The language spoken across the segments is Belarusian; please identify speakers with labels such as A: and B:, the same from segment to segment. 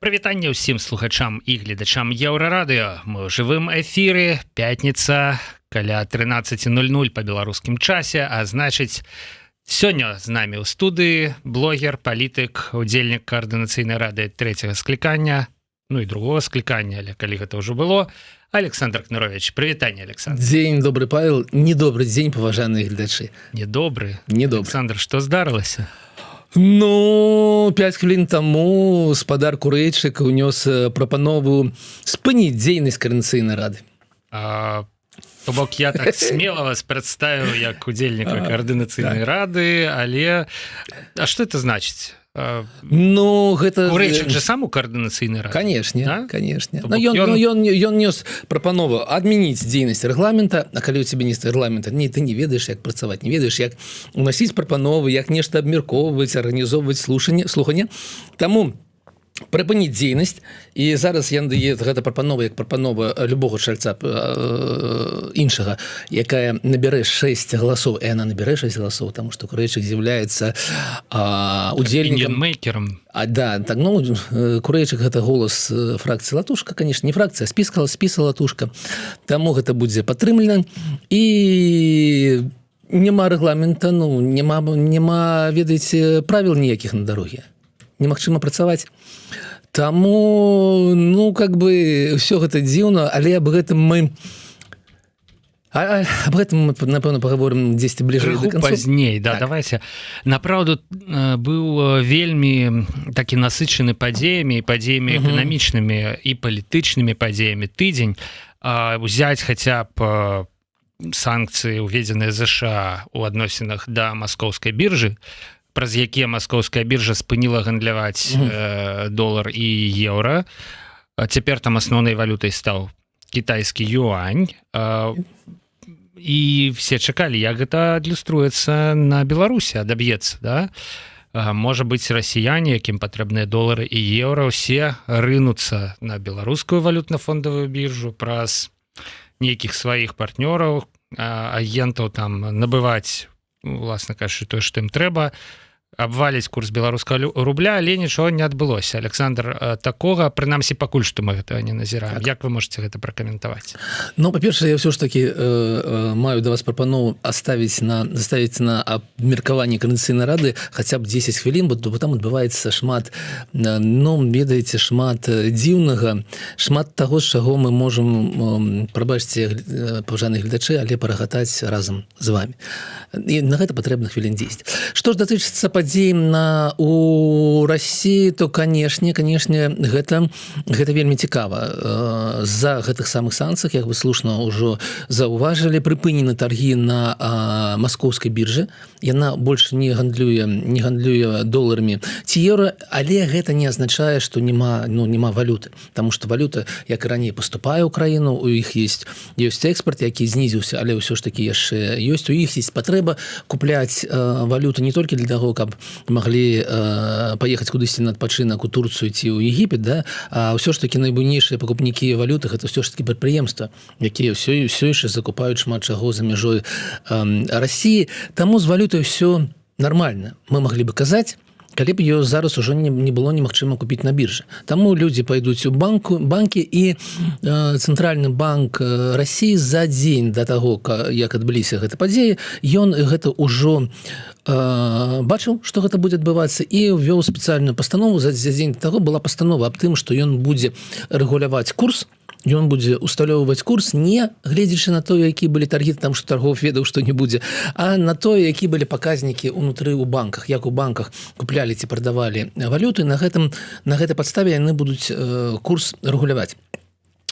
A: Прывітанне ўсім слухачам і гледачам Еўрарадыё. Мы ў жывым эфіры, пятніца, каля 13:00 па беларускім часе, а значыць, сёння з намі ў студыі блогер, палітык, удзельнік каардынацыйнай рады трэцяга склікання, ну і другого склікання, але калі гэта ўжо было, Александр Кнырович. Прывітанне, Александр.
B: Дзень добры, Павел. Недобры дзень, паважаныя гледачы.
A: Недобры?
B: Недобры.
A: Александр, што здарылася?
B: Ну, 5 хвілін таму спадар Курэйчык унёс прапанову спыніць дзейнасць каардынацыйнай рады.
A: То бок я так смела вас прадставіў як удзельніка каардынацыйнай рады, але а што это значыць?
B: Ну, гэта...
A: Курэйчык же сам у каардынацыйнай рады?
B: Канешне,
A: да?
B: канешне. Ён нёс прапанову адмяніць дзейнасць рэгламента, а калі у цябе не рэгламента, ты не ведаеш, як працаваць, не ведаеш, як уносіць прапановы, як нешта абмяркоўваць, арганізоўваць слуханне. Таму прыпыніць дзейнасць, і зараз ён дае гэта прапанова як прапанова любога чальца іншага, якая набярэ 6 галасоў, і яна набярэ 6 галасоў, таму што Курэйчык з'яўляецца удзельнікам...
A: Опиниon-мейкером.
B: Да, так, ну, Курэйчык гэта голас фракцыі Латушка, конечно, не фракцыя, а спіса Латушка, таму гэта будзе падтрымлена, і няма рэгламента, ну, няма, ведаеце, правіл ніякіх на дароге. Немагчыма працаваць. Таму, ну, как бы, ўсё гэта дзіўна, але аб гэтым мы, напэўна, паговорым дзесьці бліжэй да канцу.
A: Пазней, да, так. Давайте. Направду, быў вельмі такі насычаны падзеямі, эканамічнымі і палітычнымі падзеямі тыдзень. Узяць хаця б санкцыі, уведзеныя ЗША ў адносінах да маскоўскай біржы, праз якія маскоўская біржа спыніла гандляваць долар і еўра. Цяпер там асноўнай валютай стаў кітайскі юань. І все чакалі, як гэта адлюструецца на Беларусі, адаб'ецца, да? Можа быць, расіяне, якім патрэбныя долары і еўра, усе рынуцца на беларускую валютна-фондавую біржу праз нейкіх сваіх партнёраў, агентаў там набываць, уласна кажучы, тое, што ім трэба, абваліць курс беларускага рубля, але нічого не адбылося. Александр, такога, прынамсі, пакуль што мы гэтага не назіраем. Так. Як вы можете гэта пракаментаваць?
B: Ну, па-першае, я ўсё ж такі маю да вас прапанову заставіць на абмеркаванне каардынацыйнай рады хаця б 10 хвілін, бо там адбываецца шмат, ну, ведаеце, шмат дзіўнага, шмат таго, з чаго мы можам, прабачце, паважаныя гледачы, але парагатаць разам з вами. І на гэта патрэбна хвілін 10. Што ж датычыцца падзеям у России, то, конечно, гэта вельмі цікава. За гэтых самых санкцыях, як вы слушна ўжо заўважылі, прыпынены таргі на маскоўскай біржы. Яна больш не гандлюе доларамі ці еўра, але гэта не азначае, што няма валюты. Таму што валюта, як і раней, паступае ў краіну, у іх ёсць экспорт, які знізіўся, але ўсё ж такі яшчэ ёсць, у іх ёсць патрэба купляць валюту не толькі для таго, каб маглі паехаць кудысьці на адпачынак у Турцыю ці ў Егіпет, да? А ўсё ж такі найбуйнейшыя пакупнікі валюты гэта ўсё ж такі прадпрыемства, якія ўсё яшчэ закупаюць шмат чаго за мяжой Расіі. Таму з валютай ўсё нармальна. Мы маглі бы казаць, калі б ее зараз ужо не было немагчыма купіць на біржы. Таму людзі пайдуць у банкі, і Цэнтральны банк Расіі за дзень да таго, як адбыліся гэта падзеі, ён гэта ўжо бачыў, што гэта будзе адбывацца, і ввёў спецыяльную пастанову. За дзень да таго была пастанова аб тым, што ён будзе рэгуляваць курс, ён будзе усталёўваць курс, не гледзячы на тое, які былі таргі, там што торгов ведаў, што не будзе, а на тое, які былі паказнікі ўнутры ў банках, як у банках куплялі ці прадавалі валюты, на гэтай падставе яны будуць курс рэгуляваць.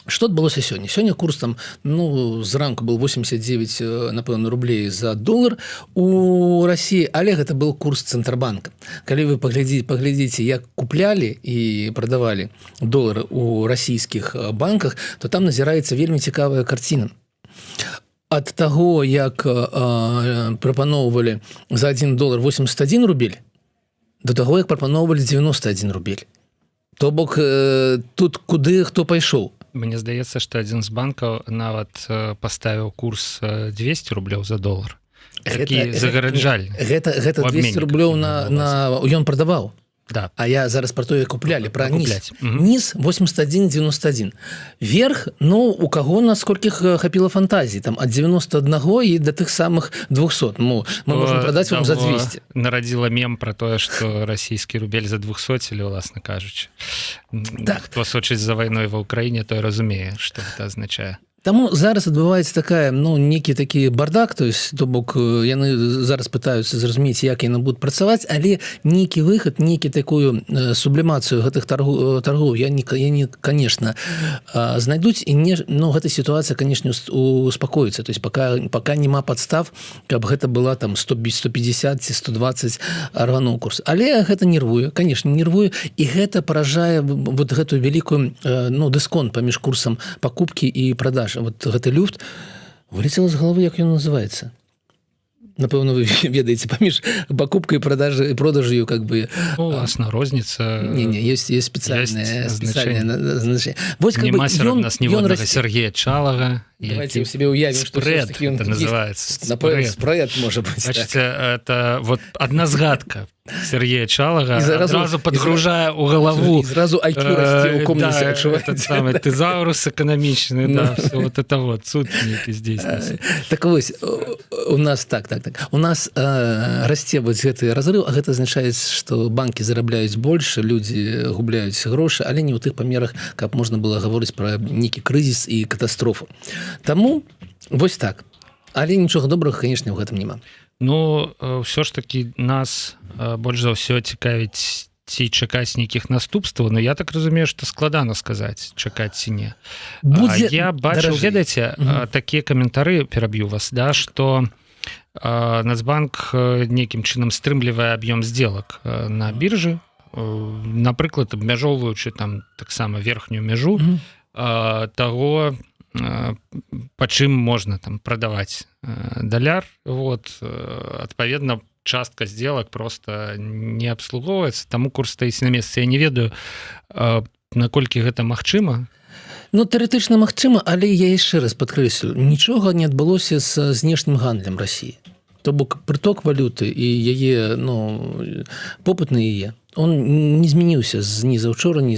B: Што адбылося сёння? Сёння курс там, ну, зранку был 89, напэўна, рублей за долар у Расіі, але гэта был курс Цэнтрбанка. Калі вы паглядзіце, як куплялі і прадавалі долары у расійскіх банках, то там назіраецца вельмі цікавая карціна. Ад таго, як прапаноўвалі за 1 долар 81 рубель, до таго, як прапаноўвалі 91 рубель. То бок, тут куды хто пайшоў?
A: Мне здаецца, што адзін з банкаў нават паставіў курс 200 рублёў за долар. Такі загараджальны.
B: Гэта 200 рублёў ён прадаваў.
A: да.
B: А я зараз про тое куплялі про низ.
A: Угу.
B: Низ 81-91. Верх, ну, у каго насколько хапіла фантазії, там, от 91 і до тых самых 200. Ну, мы можем продать вам за 200.
A: Нарадзіла мем про тое, что расійскі рубель за 200, уласна кажучы.
B: Так.
A: Хто сочыць за вайной ва Ўкраіне, той разумее, што гэта азначае.
B: Таму зараз адбываецца такая, ну, некі такі бардак, то есть, то бок, яны зараз пытаюцца зразумець, як яны будуць працаваць, але нейкі выхад, нейкі такую сублімацыю гэтых торгоў яны, конечно, знайдуць, і не, ну, гэта сітуацыя, конечно, успакоіцца, то есть, пока нема падстав, каб гэта была там 150 ці 120 рвануў курс. Але гэта нервуе, конечно, нервуе, і гэта паражае вот гэтую вялікую, ну, дысконт паміж курсам пакупкі і продаж. Вот гэты люфт вылетела з головы, як ён называется. Напэўна, вы ведаеце, паміж пакупкай і продажаю, как бы...
A: Уласна, розніца...
B: Не, есть спецыяльнае значэнне. Вось, как
A: бы, у нас ніводнага Сергея Чалага.
B: Давайте себе уявим, что
A: спред, это называется.
B: Спред, может быть.
A: Значит, это вот одна згадка Сергея Чалага сразу подгружая у голову.
B: И сразу IQ расти у комнате.
A: Да, этот самый тезаурус экономичный, да, все вот это вот, суд некий здесь.
B: Так вот, у нас так. У нас расце вот гэты разрыв, а гэта означает, что банки зарабляюць больше, люди губляюць грошы, але не ў тых памерах, каб можна было гаворыць про нейкі крызіс і катастрофу. Таму вось так. Але нічога добрага, конечно, ў гэтым няма.
A: Ну, ўсё ж таки нас больш за ўсё цікавіць ці чакаць нейкіх наступстваў, но я так разумею, што складана сказаць, чакаць ці не. Я бачыў, ведаеце, такія каментары, пераб'ю вас, да, што Нацбанк нейкім чынам стрымлівае аб'ём сделак на біржы, напрыклад, абмяжоўваючы там таксама верхнюю мяжу таго, па чым можна там прадаваць даляр, вот, адпаведна, частка сделак просто не абслугоўваецца, таму курс стаіць на месцы. Я не ведаю, наколькі гэта магчыма.
B: Ну, тэарэтычна магчыма, але я яшчэ раз падкрэслю, нічога не адбылося з знешнім гандлем Расіі. То бок прыток валюты і яе, ну, попыт на яе, он не змяніўся ні заўчора, ні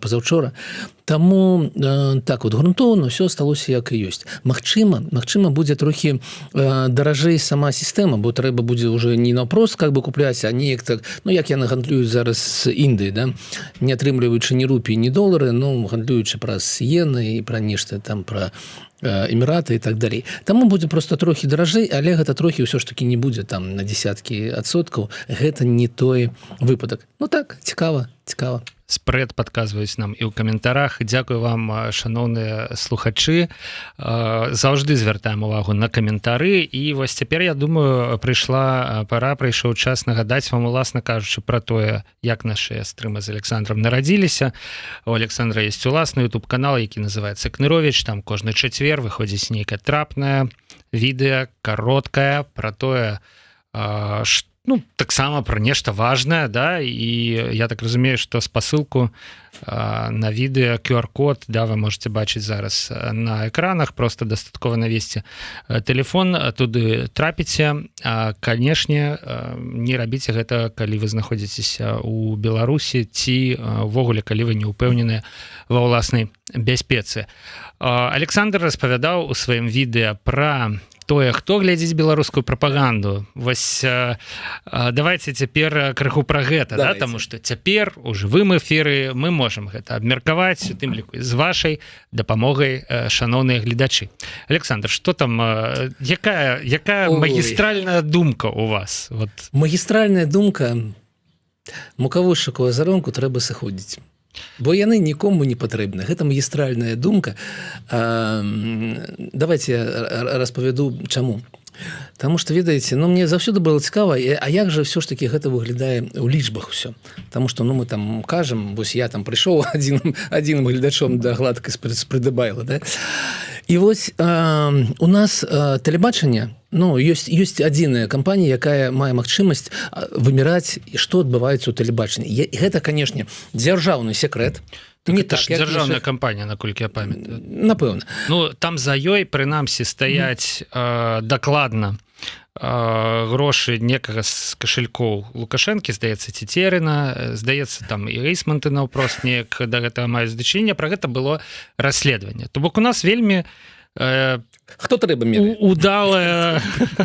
B: пазаўчора. Таму так вот грунтоўна ўсё асталося як і ёсць. Магчыма будзе трохі даражэй сама сістэма, бо трэба будзе ўжо не наўпрост как бы купляць, а неяк так, ну як яны гандлююць зараз з Індыі, да, не атрымліваючы ні рупіі, ні долары, ну гандлюючы праз іены і пра нешта там пра Эміраты і так далей. Таму будзе просто трохі даражэй, але гэта трохі ўсё ж таки не будзе там на десяткі адсоткаў. Гэта не той выпадак. Ну так, цікава.
A: Спрэд падказваюць нам і ў каментарах. Дзякую вам, шаноўныя слухачы. Заўжды звяртаем увагу на каментары. І вось цяпер, я думаю, прыйшоў час нагадаць вам, уласна кажучы, пра тое, як нашыя стрымы з Александром нарадзіліся. У Александра ёсць уласны YouTube-канал, які называецца Кныровіч. Там кожны чацвер выходзіць нейкае трапнае відэа, кароткае, пра тое, што, ну, таксама пра нешта важнае, да, і я так разумею, што спасылку на відэа QR-код, да, вы можете бачыць зараз на экранах, просто дастаткова навесці телефон, туды трапіце. Канешне, не рабіце гэта, калі вы знаходзіцеся ў Беларусі ці ўвогуле, калі вы не ўпэўненыя ва ўласнай бяспецы. Александр распавядаў у сваім відэа пра тое, хто глядзіць беларускую прапаганду. Вось давайте цяпер крыху пра гэта, да, таму што цяпер у жывым эфіры мы можам гэта абмеркаваць, у тым ліку з вашай дапамогай, шаноўныя гледачы. Александр, што там, якая магістральная думка у вас? Вот.
B: Магістральная думка, мукавушчыку азаронку трэба сыходзіць. Бо яны нікому не патрэбны. Гэта магістральная думка. Давайте распавяду чаму. Таму што, ведаеце, ну, мне заўсёды было цікава, а як жа ўсё ж такі гэта выглядае ў лічбах усё. Таму што, ну, мы там кажам, вось я там прыйшоў адзіным гледачом да гладкай спрыдабайла, да? І вось у нас тэлебачанне, ну, ёсць адзіная кампанія, якая мае магчымасць выміраць, што адбываецца ў тэлебачанні. І гэта, канешне, дзяржаўны секрэт.
A: Так не так, дзяржаўная кампанія, наколькі я памятаю.
B: Напэўна.
A: Ну, там за ёй, прынамсі, стаяць дакладна грошы некага з кашалькоў Лукашэнкі, здаецца, Цецерына, здаецца, там і Рэйсманты наўпрост неяк да гэтага маюць значэнне. Пра гэта было расследаванне. То бок у нас вельмі
B: хто трэба меры?
A: Удалая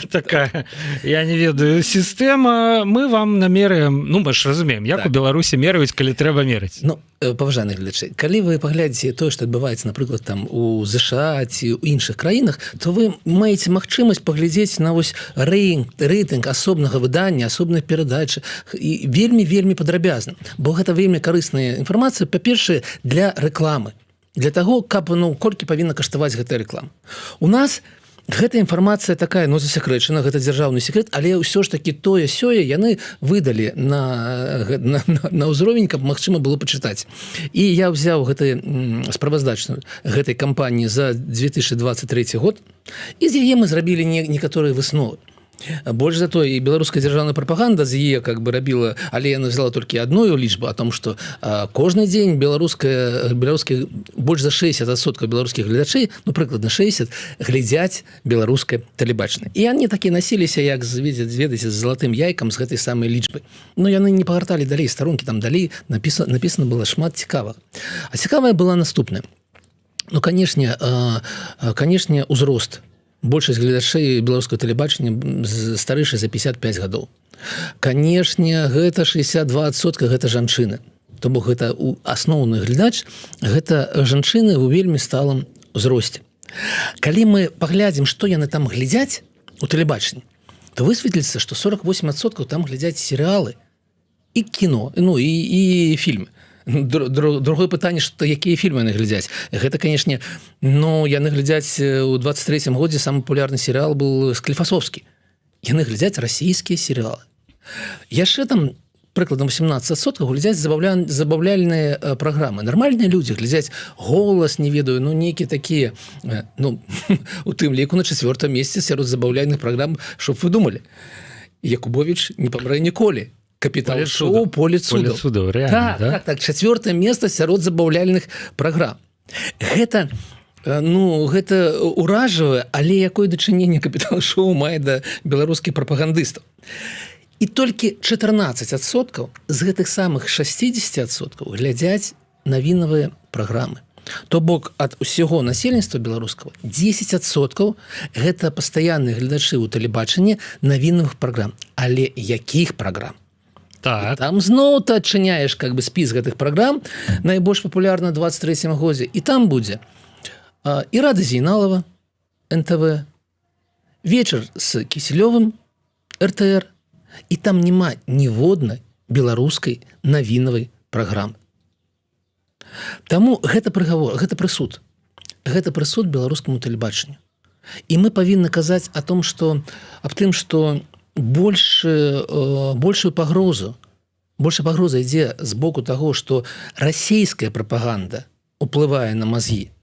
A: такая, я не ведаю, сістэма. Мы вам намеряем, ну мы ж разумеем, як у Беларусі мераюць, калі трэба мерыць.
B: Ну, паважаны гледачы, калі вы паглядзіце тое, што адбываецца, напрыклад, там у ЗША ці ў іншых краінах, то вы маеце магчымасць паглядзець на вось рэйтынг асобнага выдання, асобнай перадачы і вельмі падрабязна, бо гэта вельмі карысная інфармацыя, па-першае, для рэкламы, для таго, каб, ну, колькі павінна каштаваць гэтая рэклама. У нас гэта інфармацыя такая, ну, засекрэчана, гэта дзяржаўны секрэт, але ўсё ж такі тое-сёе яны выдалі на ўзровень, каб магчыма было пачытаць. І я ўзяў справаздачную гэтай кампаніі за 2023 год, і з яе мы зрабілі некаторыя высновы. Больш за тое, і беларуская дзяржаўная прапаганда з яе как бы рабіла, але яна взяла толькі адную лічбу, о том, што кожны дзень беларускія больш за 60% беларускіх гледачэй, ну прыкладна 60, глядзяць беларускае тэлебачанне. І яны такі насіліся, як ведаеце, з залатым яйкам з гэтай самай лічбы. Ну яны не пагарталі далей старонкі, там далей напісана было шмат цікавага. А цікавая была наступная. Ну, канешне, узрост. Большасць гледачэй беларускага тэлебачання старэйшая за 55 гадоў. Канешне, гэта 62%, гэта жанчыны. То бок гэта асноўны глядач, гэта жанчыны ў вельмі сталым узросце. Калі мы паглядзім, што яны там глядзяць у тэлебачанні, то высветліцца, што 48% там глядзяць серыялы і кіно, ну і фільмы. Другое пытанне, што якія фільмы яны глядзяць. Гэта, канешне, ну, яны глядзяць у 23-м годзе самы папулярны серыял быў Скліфасовскі. Яны глядзяць расійскія серыялы. Яшчэ там прыкладна 18% глядзяць забаўляльныя праграмы. Нармальныя людзі глядзяць «Голас», не ведаю, ну, нейкія такія, ну, у тым ліку на 4-м месцы сярод забаўляльных праграм, што б вы думалі. Якубовіч не памрэ ніколі. Капітал шоу «Поле цудаў». Так, 4-е место сярод забаўляльных праграм. Гэта, ну, гэта уражвае, але якое дачыненне капітал шоу мае да беларускіх прапагандыстаў. І толькі 14% з гэтых самых 60% глядзяць навінавыя праграмы. То бок ад усяго насельніцтва беларускага 10% гэта пастаянныя гледачы ў тэлебачанні навінавых праграм. Але якіх праграм?
A: Так.
B: Там зноў ты адчыняеш как бы спіс гэтых праграм, найбольш папулярна 23-м годзе, і там будзе Ірада Зейналова, НТВ, вечар з Кісілёвым, РТР, і там няма ніводнай беларускай навінавай праграмы. Таму гэта прыгавор, гэта прысуд. Гэта прысуд беларускаму тэлебачанню. І мы павінны казаць аб тым, што большая пагроза ідзе з боку таго, што расійская прапаганда уплывае на мазгі.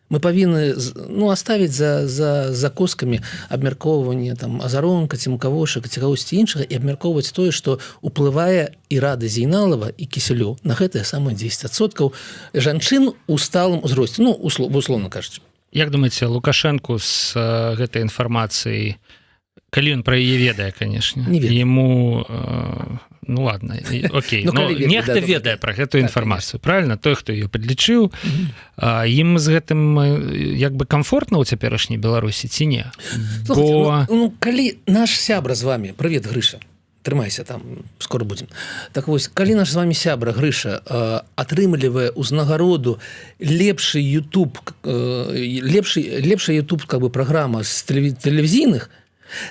B: Мы павінны, ну, аставіць за коскамі абмяркоўванне там Азаронка, ці Мукавошак, ці кагосьці іншага і абмяркоўваць тое, што уплывае Ірада Зейналова і Кісілёў на гэтыя самыя 10% жанчын у сталым узросце, ну, условно кажучы.
A: Як думаеце, Лукашэнку з гэтай інфармацыяй, калі ён пра яе ведае, канешне, яму, ну ладно, окей, но нехта ведае пра гэтую інфармацыю, правильно? Той, хто ее падлічыў, ім з гэтым як бы комфортна ў цяперашняй Беларусі ці не?
B: Слухайте, ну калі наш сябра з вами, привет, Грыша, трымайся там, скоро будем. Так вось, калі наш з вами сябра Грыша атрымлівае ўзнагароду лепшы YouTube как бы праграма з тэлевізійных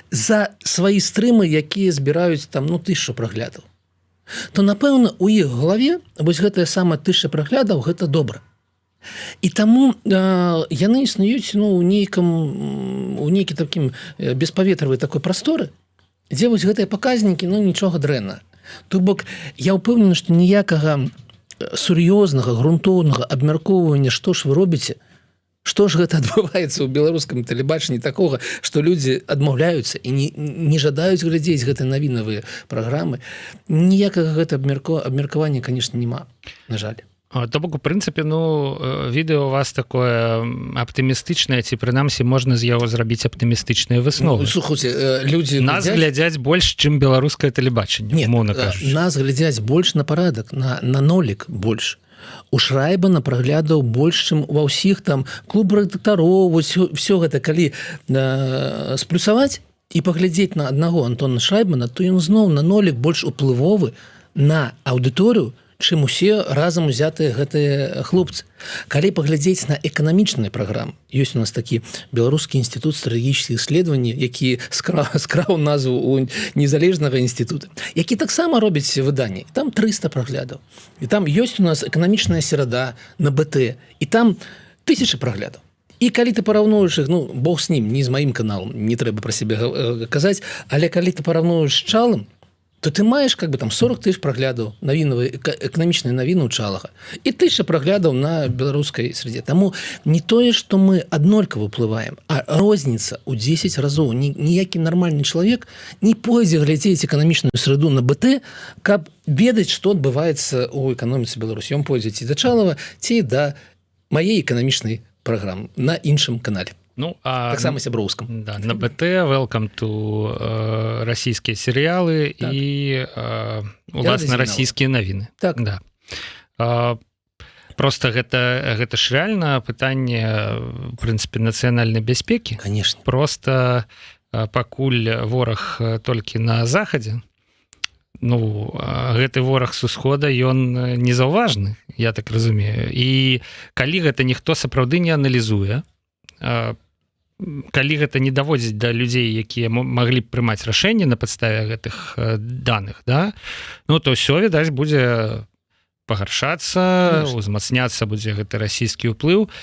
B: за свае стрымы, якія збіраюць там, ну, 1000 праглядаў, то, напэўна, у іх галаве вось гэтая самая 1000 праглядаў, гэта добра. І таму яны існуюць, ну, у нейкім такім беспаветравай такой прасторы, дзе вось гэтыя паказнікі, ну, нічога дрэнна. То бок, я ўпэўнены, што ніякага сур'ёзнага, грунтоўнага абмяркоўвання, што ж вы робіце, што ж гэта адбываецца ў беларускам тэлебачанні такога, што людзі адмаўляюцца і не жадаюць глядзець гэтыя навінавыя праграмы. Ніякага гэта абмеркавання, канешне, няма, на жаль.
A: То бок у прынцыпе відэо у вас такое аптымістычнае, ці прынамсі можна з яго зрабіць аптымістычныя высновы.
B: Слухайте, людзі
A: Нас глядзяць больш, чым беларускае тэлебачанне, умоўна кажучы.
B: Нас глядзяць больш на парадак, на нолік больш. У Шрайбана праглядаў больш, чым ва ўсіх там клуб рэдактароў, все гэта калі сплюсаваць і паглядзець на аднаго Антона Шрайбана, то ён зноў на нолік больш уплывовы на аўдыторыю, чым усе разам узятыя гэтыя хлопцы. Калі паглядзець на эканамічныя праграмы, ёсць у нас такі беларускі інстытут стратэгічных исследований, які скраў назву у незалежнага інстытута, які таксама робіць выданні. Там 300 праглядаў. І там ёсць у нас эканамічная серада на БТ, і там 1000 праглядаў. І калі ты параўнуеш іх, бог з ним, не з маім каналам, не трэба пра сябе казаць, але калі ты параўнуеш з Чалым, то ты маеш как бы там 40 000 праглядаў эканамічнай навіны ў Чалага і 1000 праглядаў на беларускай среде. Таму не тое, што мы аднолькава ўплываем, а розніца ў 10 разоў. Ніякі нармальны чалавек не пойдзе глядзець эканамічную среду на БТ, каб ведаць, што адбываецца ў эканоміцы Беларусі. Ён пойдзе ці да Чалава, ці да мае эканамічнай праграмы на іншым канале. Таксама сяброўскам.
A: Да, на БТ welcome to расійскія серыялы так. І уласна расійскія навіны.
B: Так.
A: Да. Просто гэта ж рэальна пытанне в прынцыпе нацыянальнай бяспекі.
B: Конечно.
A: Просто пакуль вораг толькі на захадзе, гэты вораг с усхода ён незаўважны, я так разумею. І калі гэта ніхто сапраўды не аналізуе, калі гэта не даводзіць да людзей, якія маглі б прымаць рашэнне на падставе гэтых даных, да? То ўсё, відаць, будзе пагаршацца, узмацняцца будзе гэты расійскі ўплыў.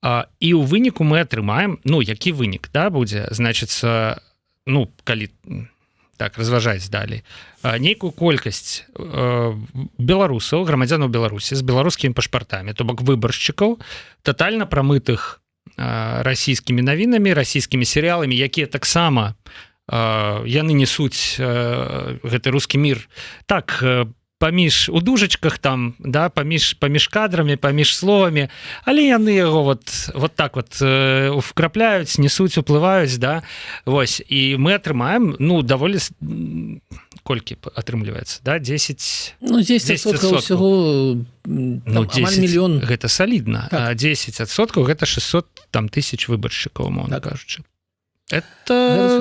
A: І ў выніку мы атрымаем, які вынік, да, будзе, значыцца, калі так разважаць далей, нейкую колькасць беларусаў, грамадзянаў Беларусі з беларускімі пашпартамі, то бок выбаршчыкаў, татальна прамытых расійскімі навінамі, расійскімі серыяламі, якія таксама яны несуць гэты рускі мір так паміж у дужачках там, да, паміж кадрамі, паміж словамі, але яны яго вот так вкрапляюць, несуць, уплываюць, да, вось, і мы атрымаем, даволі колькі атрымліваецца, да, 10%.
B: 10% ўсяго амаль мільён.
A: Гэта салідна,
B: так.
A: А 10% гэта 600 тысяч выбаршчыкаў, умоўна кажучы. Гэта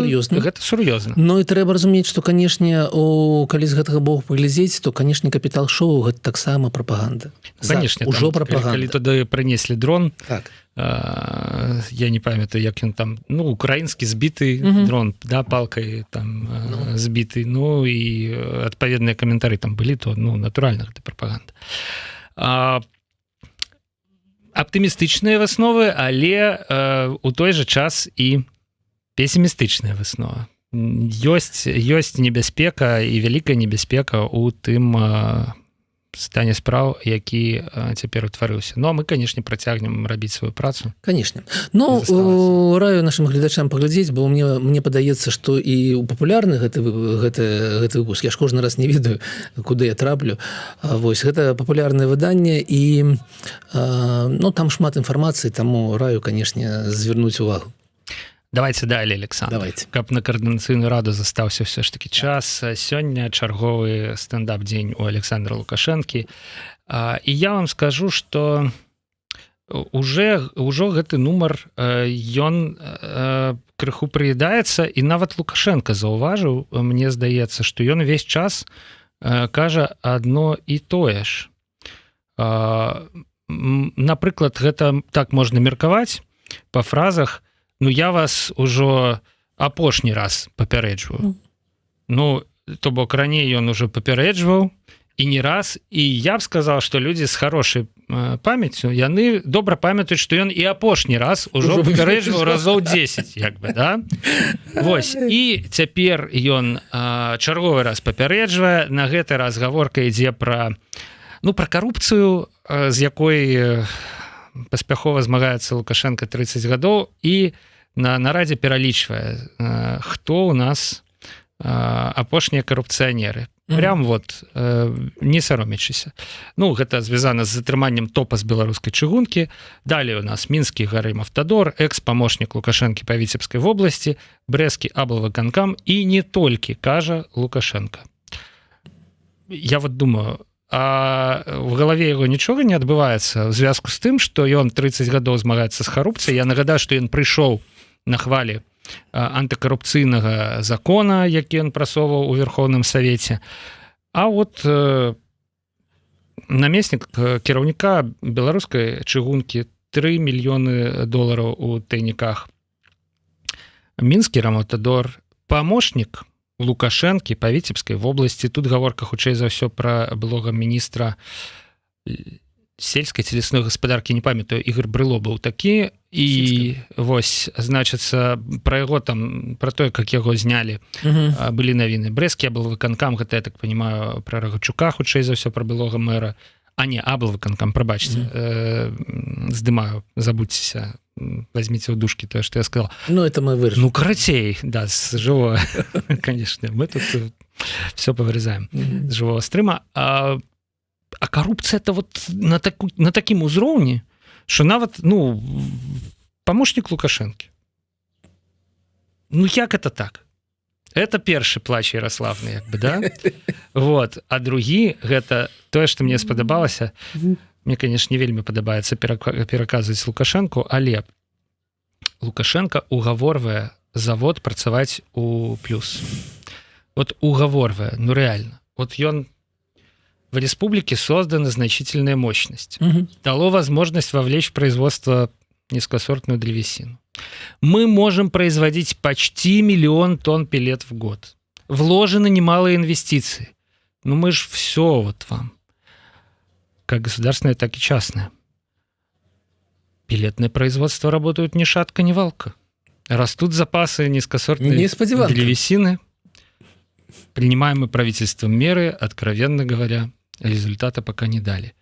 A: сур'ёзна.
B: І трэба разумець, што, канешне, калі з гэтага боку паглядзець, то, канешне, капітал-шоу гэта таксама прапаганда.
A: Канешне,
B: ужо прапаганда.
A: Калі туды прынеслі дрон,
B: так.
A: Я не памятаю, як ён там, украінскі збіты дрон, да, палкай там збіты, і адпаведныя каментары там былі, то, натуральна, гэта прапаганда. Аптымістычныя высновы, але у той жа час і песімістычная выснова. Ёсць небяспека і вялікая небяспека ў тым стане спраў, які цяпер утварыўся. А мы, канешне, працягнем рабіць сваю працу.
B: Канешне. Раю нашым гледачам паглядзець, бо мне падаецца, што і ў папулярны гэты выпуск, я ж кожны раз не ведаю, куды я траплю. Вось, гэта папулярнае выданне, і там шмат інфармацыі, таму раю, канешне, звярнуць увагу.
A: Давайте далей, Александр.
B: Давайте.
A: Каб на каардынацыйную раду застаўся ўсё ж такі час. Сёння чарговы стендап-дзень у Александра Лукашэнкі. І я вам скажу, што ўжо гэты нумар, ён крыху прыедаецца, і нават Лукашенко заўважыў, мне здаецца, што ён увесь час кажа адно і тое ж. Напрыклад, гэта так можна меркаваць па фразах: я вас ужо апошні раз папярэджваю. То бок раней ён ужо папярэджваў і не раз, і я б сказаў, што людзі з хорошай памяццю, яны добра памятаюць, што ён і апошні раз ужо папярэджваў разоў 10, як бы, да? Вось, і цяпер ён чарговы раз папярэджвае, на гэты раз гаворка ідзе пра карупцыю, з якой паспяхова змагаецца Лукашенко 30 гадоў, і на нарадзе пералічвае, хто ў нас апошнія карупцыянеры. прям вот не саромячыся. Ну гэта звязана з затрыманнем топа з беларускай чыгункі. Далее у нас мінскі Гарым Автодор, экс-памочнік Лукашэнкі па Віцебскай вобласці, брэсцкі аблвыканкам і не толькі, кажа Лукашенко. Я вот думаю, а в галаве яго нічога не адбываецца ў звязку з тым, што ён 30 гадоў змагаецца з карупцыяй. Я нагадаю, што ён прыйшоў на хвалі антыкарупцыйнага закона, які ён прасоўваў у Верховным Савеце. А вот намеснік кіраўніка беларускай чыгункі, $3 мільёны у тайніках. Мінскі Рамаўтадор, памочнік Лукашэнкі па Віцебскай вобласці. Тут гаворка хутчэй за ўсё пра былога міністра сельскай ці лясной гаспадаркі, не памятаю, Ігор Брыло быў такі. І вось, значыцца, пра яго там, пра тое, как яго знялі, былі навіны. Брэсцкі аблвыканкам, гэта, я так понимаю, пра Рагачука, хутчэй за ўсё, пра былога мэра. А не, аблвыканкам, прабачце, здымаю, забудзьцеся, возьмите в душки то, что я сказал.
B: Ну, это мы вырежем.
A: Ну, карацей, да, с живого, конечно, мы тут все повырезаем с живого стрима. А коррупция это вот на таким узроўні, что нават, ну, помощник Лукашенко. Ну, як это так? Это першы плач Ярославны, як бы, да? Вот. А другі, гэта тое, што мне спадабалася, мне, конечно, не вельмі падабаецца пераказваць Лукашэнку, але Лукашенко угаворвае завод працаваць у плюс. Вот угаворвае, ну реально. Вот ён в республике создана значительная мощность. Дало возможность вовлечь в производство низкосортную древесину. Мы можем производить почти 1 миллион тонн пеллет в год. Вложены немалые инвестиции. Ну мы же все вот вам. Как государственное, так и частное. Пеллетное производство работают ни шатка, ни валка. Растут запасы низкосортной древесины. Принимаемые правительством меры, откровенно говоря, результата пока не дали.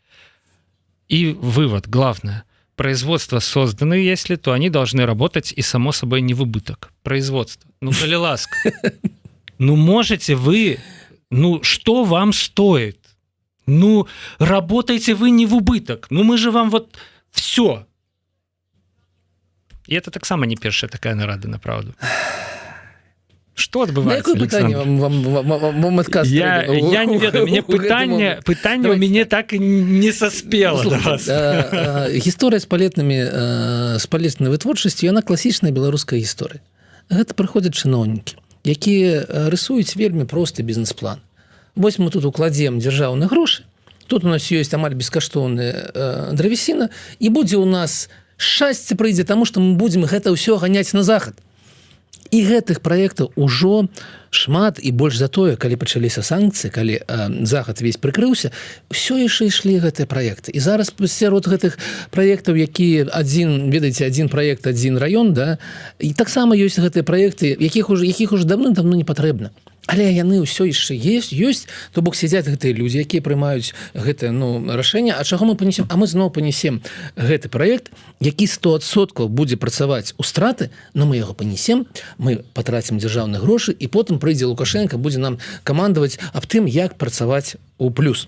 A: И вывод, главное. Производство созданы, если, то они должны работать и, само собой, не в убыток. Производство. Ну, коли ласка. Ну, можете вы... Ну, что вам стоит? Ну, работаете вы не в убыток. Ну, мы же вам вот все. И это так само не першая такая нарада, направду. Что адбываецца,
B: Александр? Вам адказ
A: я не ведаю, мне пытанне у мяне так і не саспела да вас.
B: Гісторыя з палетнай вытворчасцю, яна класічная беларуская гісторыя. Гэта прыходзяць чыноўнікі, якія рысуюць вельмі просты бізнес-план. Вось мы тут укладзем дзяржаўныя грошы, тут у нас ёсць амаль бескаштоўная древесіна, і будзе у нас шчасце прыйдзе, таму што мы будзем гэта ўсё ганяць на захад. І гэтых праектаў ужо шмат, і больш за тое, калі пачаліся санкцыі, калі захад весь прыкрыўся, ўсё яшчэ ішлі гэтыя праекты. І зараз сярод гэтых праектаў, якія ведаеце, адзін праект, адзін раён, да, і таксама ёсць гэтыя праекты, якіх уже давным-давно не патрэбна. Але яны ўсё яшчэ ёсць, то бок сядзяць гэтыя людзі, якія прымаюць гэтае рашэнне, а чаго мы панесем? А мы зноў панесем гэты праект, які 100% будзе працаваць у страты, но мы яго панесем, мы патрацім дзяржаўныя грошы, і потым прыйдзе Лукашенко, будзе нам камандаваць аб тым, як працаваць у плюс.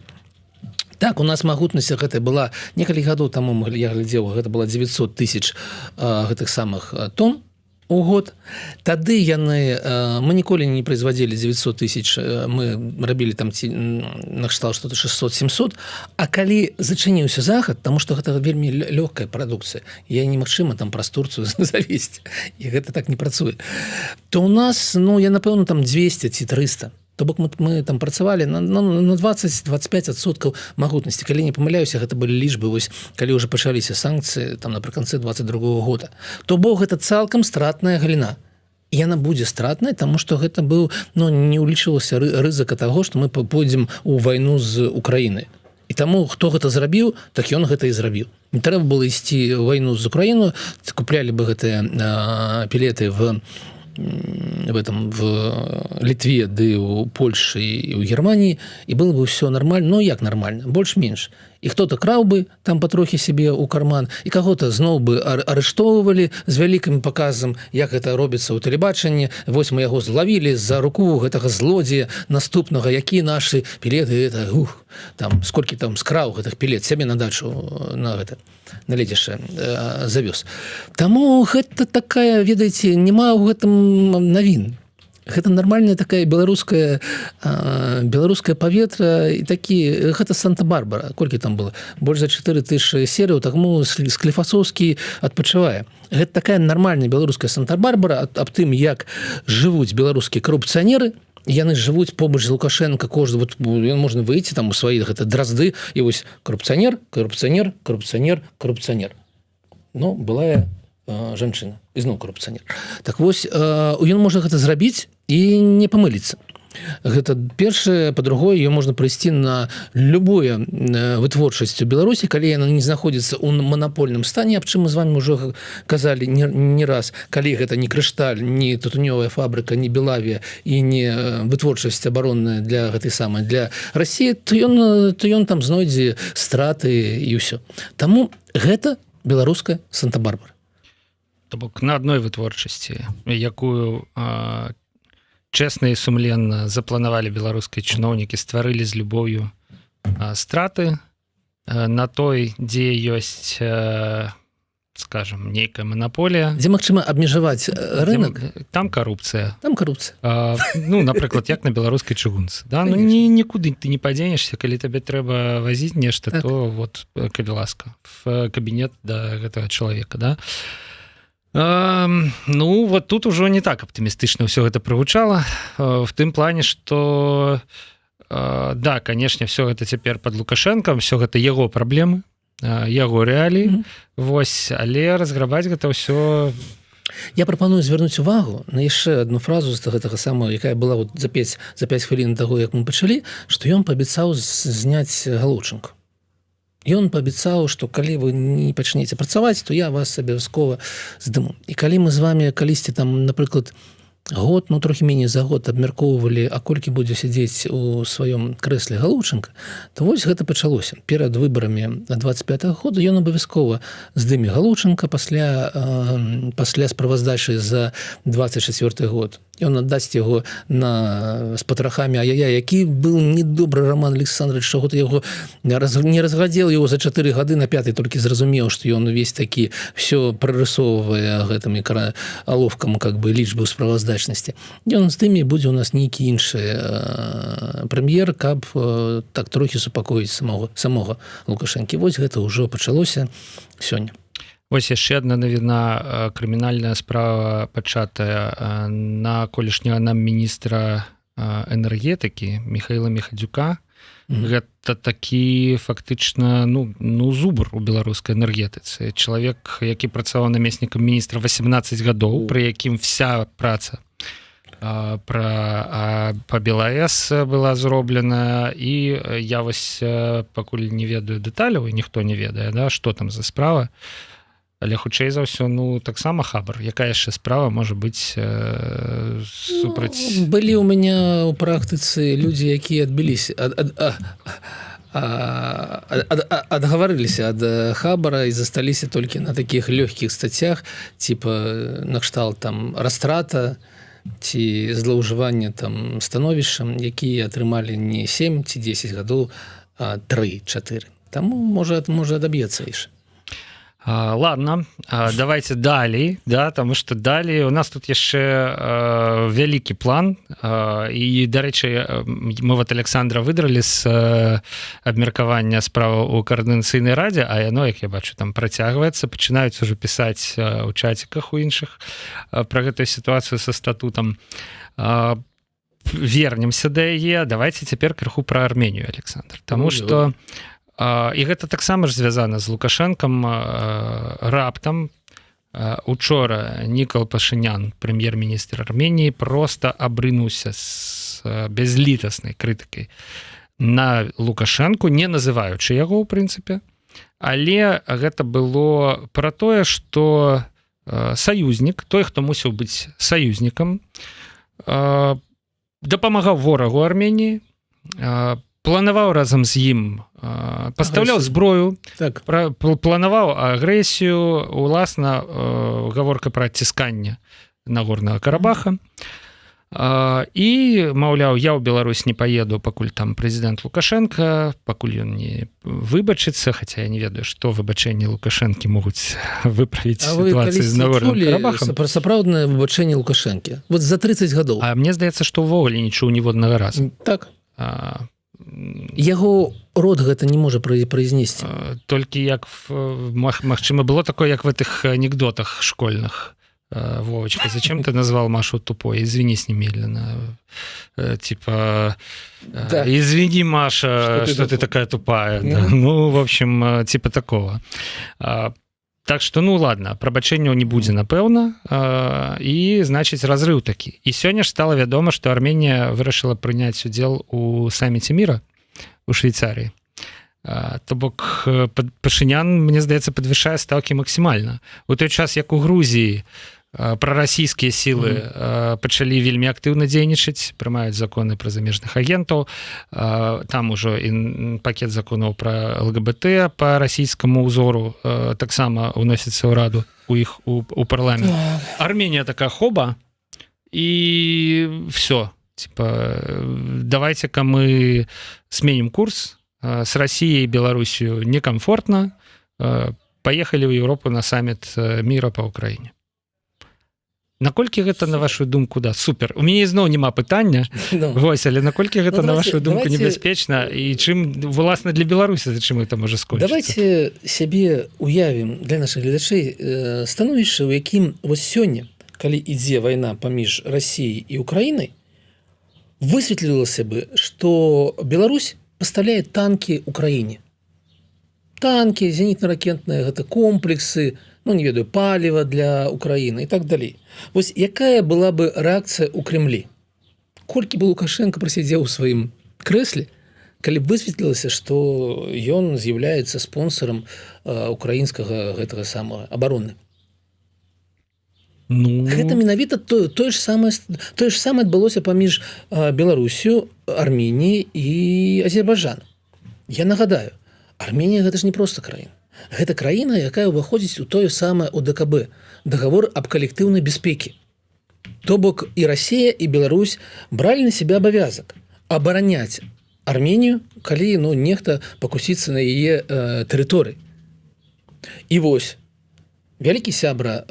B: Так, у нас магутнасць гэта была некалькі гадоў таму, я глядзеў, гэта была 900 тысяч гэтых самых тонн у год. Тады мы ніколі не производили 900 тысяч, мы рабілі там накшталт что-то 600-700, а калі зачыніўся захад, тому что гэта вельмі лёгкая прадукцыя, я немагчыма там праз Турцыю завесці, і гэта так не працуе, то у нас, я напэўна там 200 ці 300. То бок мы там працавалі на 20-25% магутнасці. Калі не памыляюся, гэта былі лічбы, вось, калі ўжо пачаліся санкцыі там напрыканцы 22 года. То бок гэта цалкам стратная галіна. І яна будзе стратнай, таму што гэта быў, не ўлічвалася рызыка таго, што мы пойдзем у вайну з Украінай. І таму, хто гэта зрабіў, так ён гэта і зрабіў. Не трэба было ісці ў вайну з Украіну, куплялі бы гэтыя пілеты в в Литве, ды у Польши и у Германии, и было бы все нормально, ну як нормально, больш-менш. І хто-то краў бы там патрохі себе у карман, і каго-то зноў бы арыштоўвалі з вялікім паказам, як гэта робіцца ў тэлебачанні. Вось мы яго злавілі за руку гэтага злодзея наступнага, які нашы пілеты там сколькі там скраў гэтых пілет сябе на дачу на лецішча завёз. Таму гэта такая, ведаеце, няма ў гэтым навін. Гэта нармальная такая беларуская паветра, і такі, гэта Санта-Барбара, колькі там было, больш за 4000 серыяў, таму Скліфасоўскі адпачывае. Гэта такая нармальная беларуская Санта-Барбара аб тым, як жывуць беларускія карупцыянеры. Яны жывуць побач з Лукашенко, кожны, вот можна выйти там у свае гэта дразды, і вось карупцыянер. Ну, былая жанчына, ізноў карупцыянер. Так вось, ён можа гэта зрабіць і не памыліцца. Гэта першае, па-другое, ее можна прыйсці на любое вытворчасць у Беларусі, калі яна не знаходзіцца ў манапольным стане, аб чым мы з вами ўжо казалі не раз, калі гэта не крышталь, не тутунёвая фабрыка, не Белавія і не вытворчасць абаронная для гэтай самай, для Расіі, то ён там знойдзе страты і ўсё. Таму гэта беларуская Санта-Барбара.
A: То бок на адной вытворчасці, якую чэсна і сумленна запланавалі беларускія чыноўнікі, стварылі з любоўю страты, на той, дзе ёсць, скажем, нейкая манаполія.
B: Дзе магчыма абмежаваць рынок?
A: Там карупцыя.
B: Ну,
A: напрыклад, як на беларускай чыгунцы. Да? Ну, нікуды ты не падзенешся, калі табе трэба вазіць нешта, то вот, калі ласка, в кабінет да гэтага чалавека, да? Ну, вот тут ужо не так аптымістычна ўсё гэта прагучала, в тым плане, што да, канешне, все гэта цяпер пад Лукашэнкам, все гэта яго праблемы, яго рэаліі, вось, але разграбаць гэта ўсё...
B: Я прапаную звярнуць увагу на яшчэ одну фразу з гэтага самого, якая была вот за 5 хвілін таго, як мы пачалі, што ён паабяцаў зняць Галоўчынку. Ён паабяцаў, што калі вы не пачнеце працаваць, то я вас абавязкова здыму. І калі мы з вами калісьці там, напрыклад, год, ну трохі меней за год абмяркоўвалі, а колькі будзе сядзець у сваём крэсле Галоўчынка, то вось гэта пачалося. Перад выбарамі 25-го года ён абавязкова здыме Галоўчынка пасля справаздачы за 24 год. Ён аддасць яго з патрахамі ай-яй-яй, які быў недобры Роман Александрович, чаго ты яго не разглядзеў яго за 4 гады, на 5 толькі зразумеў, што ён увесь такі все прарысоўвае гэтымі аловкам как бы лічбы справаздачнасці. Ён з тымі будзе у нас нейкі іншы прэм'ер, каб так трохі супакоіць самога Лукашэнкі. Вось гэта ўжо пачалося сёння.
A: Вось яшчэ адна навіна, крымінальная справа пачатая на колішняга нам міністра энергетыкі Михаіла Мехадзюка. Гэта такі фактычна зубр у беларускай энергетыцы. Чалавек, які працаваў намеснікам міністра 18 гадоў, пры якім вся праца па БелАЭС была зроблена, і я вось пакуль не ведаю дэталяў, і ніхто не ведае, да, што там за справа. Але хутчэй за ўсё, таксама хабар. Якая яшчэ справа можа быць супраць...
B: Былі ў мяне ў практыцы людзі, якія адбіліся, адгаварыліся ад хабара і засталіся толькі на такіх лёгкіх стацях, типа накшталт там растрата ці злоўжывання там становішчам, якія атрымалі не 7 ці 10 гадоў, а 3-4. Таму можа адаб'ецца яшчэ.
A: Ладно, давайте далей, да, тому што далей у нас тут яшчэ вялікі план, і, дарэчы, мы вот Александра выдралі з абмеркавання справаў у каардынацыйнай радзе, а яно, як я бачу, там працягваецца, пачынаюць ужо пісаць у чаціках у іншых пра гэтую сітуацыю са статутам. Вернемся да яе, давайте цяпер крыху пра Арменію, Александр, таму што і гэта таксама ж звязана з Лукашэнкам. Раптам учора Нікал Пашынян, прэм'ер-міністр Арменіі, проста абрынуўся з бязлітаснай крытыкай на Лукашэнку, не называючы яго, ў прынцыпе. Але гэта было пра тое, што саюзнік, той, хто мусіў быць саюзнікам, дапамагаў ворагу Арменіі, планаваў разам з ім, пастаўляў зброю,
B: Так.
A: планаваў агрэсію, уласна, гаворка пра адцісканне Нагорнага Карабаха. І, маўляў, я ў Беларусь не паеду, пакуль там прэзідэнт Лукашенко, пакуль ён не выбачыцца, хаця я не ведаю, што выбачэнні Лукашэнкі могуць выправіць сітуацыю з Нагорным Карабахам.
B: Пра сапраўднае выбачэнне Лукашэнкі? Вот за 30 гадоў.
A: А мне здаецца, што ўвогуле не чуў ніводнага разу.
B: Так. Яго род гэта не можа прайзнесці.
A: Толькі як, магчыма, было такое, як в гэтых анекдотах школьных. Вовочка, зачем ты назвал Машу тупой? Извинись немедленно. Типа,
B: Да.
A: извини, Маша, что ты такая тупая. Да. Ну, в общем, типа такого. Так что, ну ладно, прабачэнняў не будзе, напэўна, і, значыць, разрыў такі. І сёння ж стала вядома, што Арменія вырашыла прыняць удзел у саміце міра у Швейцарыі. То бок Пашынян, мне здаецца, падвышае стаўкі максімальна. У той час, як у Грузіі прарасійскія сілы пачалі вельмі актыўна дзейнічаць, прымаюць законы пра замежных агентаў, там ужо і пакет законаў пра ЛГБТ па расійскаму ўзору таксама ўносіцца ў раду у іх у парламент. Арменія такая хоба, і все. Типа, давайте-ка мы сменім курс, с Россией и Беларусью некомфортно, поехали в Европу на саммит мира по Украине. Наколькі гэта, на вашу думку, да, супер. У мяне зноў няма пытання, вось, але наколькі гэта, на вашу думку, небяспечна, і чым, власна, для Беларусі, за чым гэта можа скончыцца?
B: Давайте сябе уявім для нашых гледачэй становішча, у якім вось сёння, калі ідзе вайна паміж Расіяй і Украінай, высветлілася бы, што Беларусь пастаўляе танкі Украіне. Танкі, зенітна-ракетныя гэта комплексы, ну, не ведаю, паліва для Украіны і так далей. Вось якая была бы рэакцыя ў Крэмлі? Колькі бы Лукашенко прасядзеў у сваім крэсле, калі б высветлілася, што ён з'яўляецца спонсорам украінскага гэтага самага абароны?
A: Ну...
B: Гэта менавіта тое ж самае адбылося паміж Беларусю, Арменіяй і Азербайджанам. Я нагадаю, Арменія гэта ж не проста краіна. Гэта краіна, якая ўваходзіць у тое самае ОДКБ, дагавор аб калектыўнай бяспекі. То бок і Расія, і Беларусь бралі на сябе абавязак абараняць Арменію, калі нехта пакусіцца на яе тэрыторыі. І вось, вялікі сябра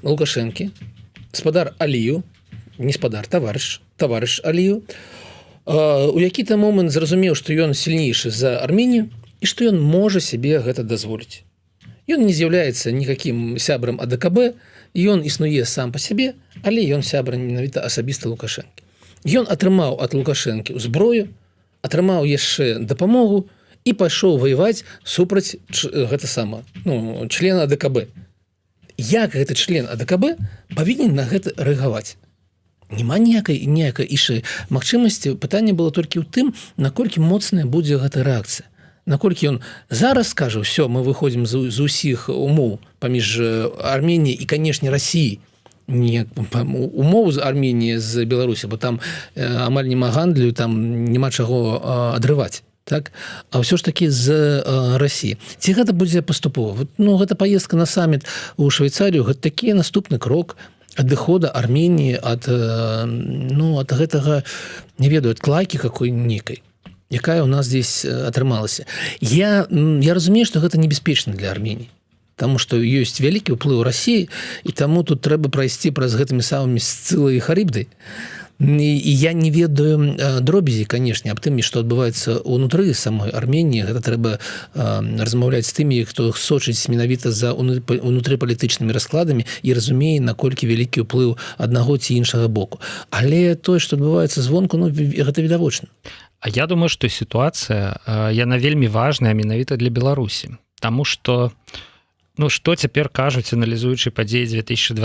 B: Лукашэнкі, гаспадар Алію, не спадар, таварыш Алію, у які-то момант зразумеў, што ён сільнейшы за Арменію і што ён можа сябе гэта дазволіць. Ён не з'яўляецца никакім сябрам АДКБ, ён існуе сам па сябе, але ён сябра менавіта асабіста Лукашэнкі. Ён атрымаў ад Лукашэнкі зброю, атрымаў яшчэ дапамогу і пайшоў ваяваць супраць гэта сама, члена АДКБ. Як гэты член АДКБ павінен на гэта рэагаваць? Няма ніякай іншай магчымасці. Пытанне было толькі ў тым, наколькі моцная будзе гэта рэакцыя. Наколькі ён зараз скажа, все, мы выходзім з усіх умоў паміж Арменіяй і, канешне, Расіяй, не умоў з Арменіі з Беларусі, бо там амаль няма гандлю, там няма чаго адрываць. Так? А ўсё ж такі з Расіі. Ці гэта будзе паступова? Гэта паездка на саміт у Швейцарыю, гэта такі наступны крок адыхода Арменіі ад гэтага, не ведаю, ад клайкі какой-нейкай, якая у нас здесь атрымалася. Я разумею, што гэта небяспечна для Арменіі, таму што ёсць вялікі ўплыў Расіі, і таму тут трэба прайсці праз гэтымі самымі Сцылай і Харыбдай. І я не ведаю дробязей, канешне, аб тым, што адбываецца ўнутры самой Арменіі. Гэта трэба размаўляць з тымі, хто сочыць менавіта за унутрыпалітычнымі раскладамі і разумее, наколькі вялікі ўплыў аднаго ці іншага боку. Але тое, што адбываецца звонку, гэта відавочна.
A: А я думаю, што сітуацыя, яна вельмі важная менавіта для Беларусі. Таму што што цяпер кажуць, аналізуючы падзеі 2020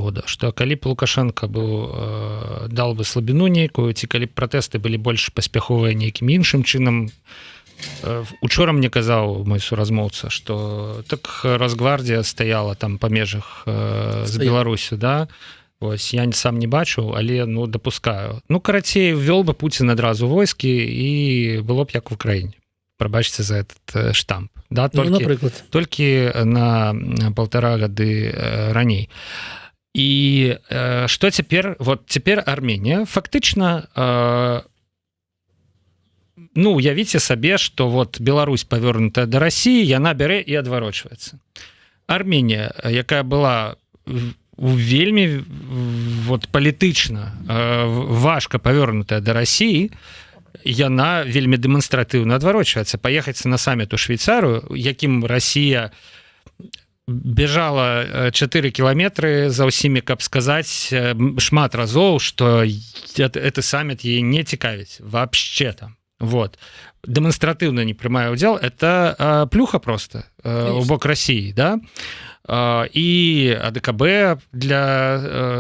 A: года, што калі б Лукашенко дал бы слабіну нейкую, ці калі б пратэсты былі больш паспяховыя нейкім іншым чынам, Учора мне казаў мой суразмоўца, што так Росгвардія стаяла там па межах з Беларусю, да? Вось, я сам не бачыў, але дапускаю. Карацей, ввёл бы Пуцін адразу войскі і было б як в Украіне. Прабачце за этот штамп. Да? Толькі на 1,5 гады раней. І што цяпер? Вот цяпер Арменія фактычна уявіце сабе, што вот Беларусь павёрнутая да Расіі, яна бярэ і адварочваецца. Арменія, якая была вельмі палітычна важка павёрнутая да Расіі, яна вельмі дэманстратыўна адварочваецца. Паехаць на саміт у Швейцарыю, якім Расія бежала 4 кіламетры за ўсімі, каб сказаць шмат разоў, што гэты саміт яе не цікавіць вообще там. Вот. Дэманстратыўна не прымае ўдзел, это плюха просто у бок Расіі, да? І АДКБ для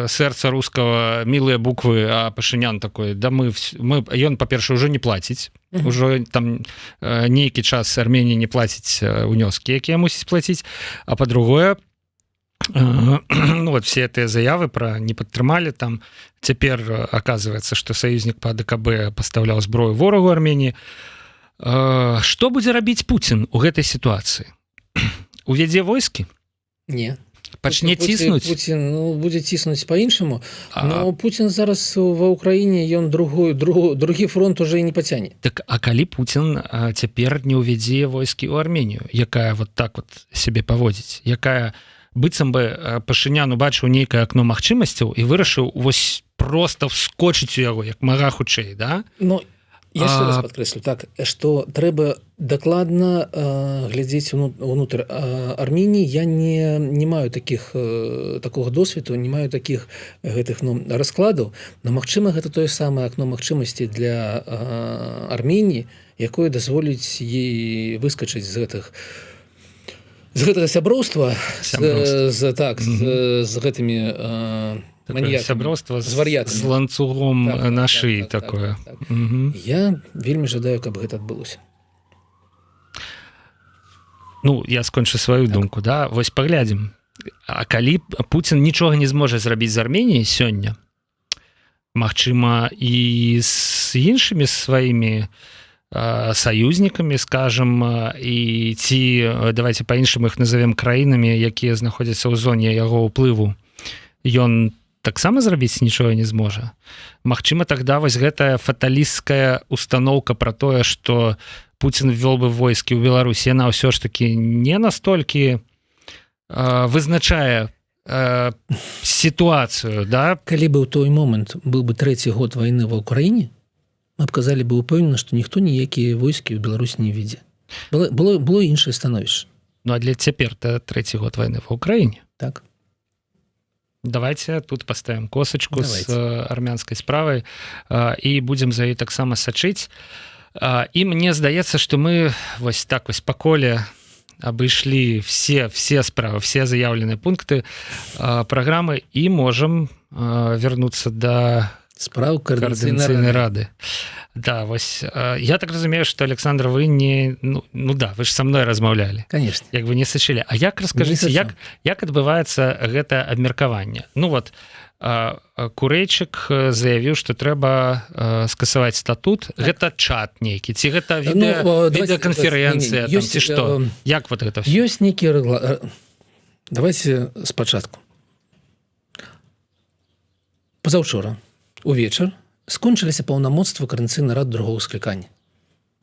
A: сэрца рускага мілыя буквы, а Пашынян такой, да ён, па-першае, ўжо не плаціць, ўжо там нейкі час Арменія не плаціць унёскі, якія мусіць плаціць, а па-другое, все гэтыя заявы пра не падтрымалі, там цяпер аказваецца, што саюзнік па АДКБ пастаўляў зброю ворагу Арменіі. Што будзе рабіць Пуцін у гэтай сітуацыі? Увядзе войскі?
B: Не.
A: Пачне ціснуць?
B: Пуцін будзе ціснуць па-іншаму, но Пуцін зараз ва Ўкраіне, ён другі фронт уже і не пацяне.
A: Так, а калі Пуцін цяпер не ўвядзе войскі ў Арменію, якая вот так вот сябе паводзіць, якая быццам бы Пашынян убачыў нейкае акно магчымасцяў і вырашыў вось проста вскочыць у яго, як мага хутчэй, да?
B: Яшчэ раз падкрэслю, так, што трэба дакладна глядзець унутр Арменіі. Я не маю такога досведу, не маю такіх гэтых раскладаў, но магчыма гэта тое самае акно магчымасці для Арменіі, якое дазволіць ей выскачыць з гэтага сяброўства з гэтымі
A: сяброўства з ланцугом на шыі такое.
B: Я вельмі жадаю, каб гэта адбылося.
A: Я скончу сваю думку, да? Вось паглядзім. А калі Пуцін нічога не зможа зрабіць з Арменіяй сёння, магчыма, і з іншымі сваімі саюзнікамі, скажем, і ці, давайте па-іншаму іх назовем краінамі, якія знаходзяцца ў зоне яго ўплыву, ён таксама зрабіць нічога не зможа. Магчыма, тогда вось гэтая фаталісцкая установка пра тое, што Пуцін ввёл бы войскі ў Беларусі, яна ўсё ж таки не настолькі вызначае сітуацыю, да?
B: Калі бы ў той момант быў бы 3-й год вайны ва Ўкраіне, мы б казалі бы упэўнена, што ніхто ніякія войскі ў Беларусі не ведзе. Было іншае становішча.
A: А для цяпер-то 3-й год вайны ва Ўкраіне?
B: Так.
A: Давайте тут поставим косочку с армянской справой и будем за ей таксама сачыць. И мне здаецца, что мы вось так вось па коле обышлі все справы, все заявленные пункты программы и можем вернуться до
B: справ Координационной
A: рады. Да, вось я так разумею, что Александр, вы не вы ж со мной размаўлялі.
B: Конечно.
A: Як вы не сачылі. А як раскажыце, як адбываецца гэта абмеркаванне? Курэйчык заявіў, што трэба скасаваць статут. Так. Гэта чат нейкі, ці гэта відэаканферэнцыя, ці што? Як вот гэта все?
B: Ёсць нейкі Давайте спачатку. Пазаўчора увечар скончыліся паўнамоцтвы Координацыйнай рады другого склікання.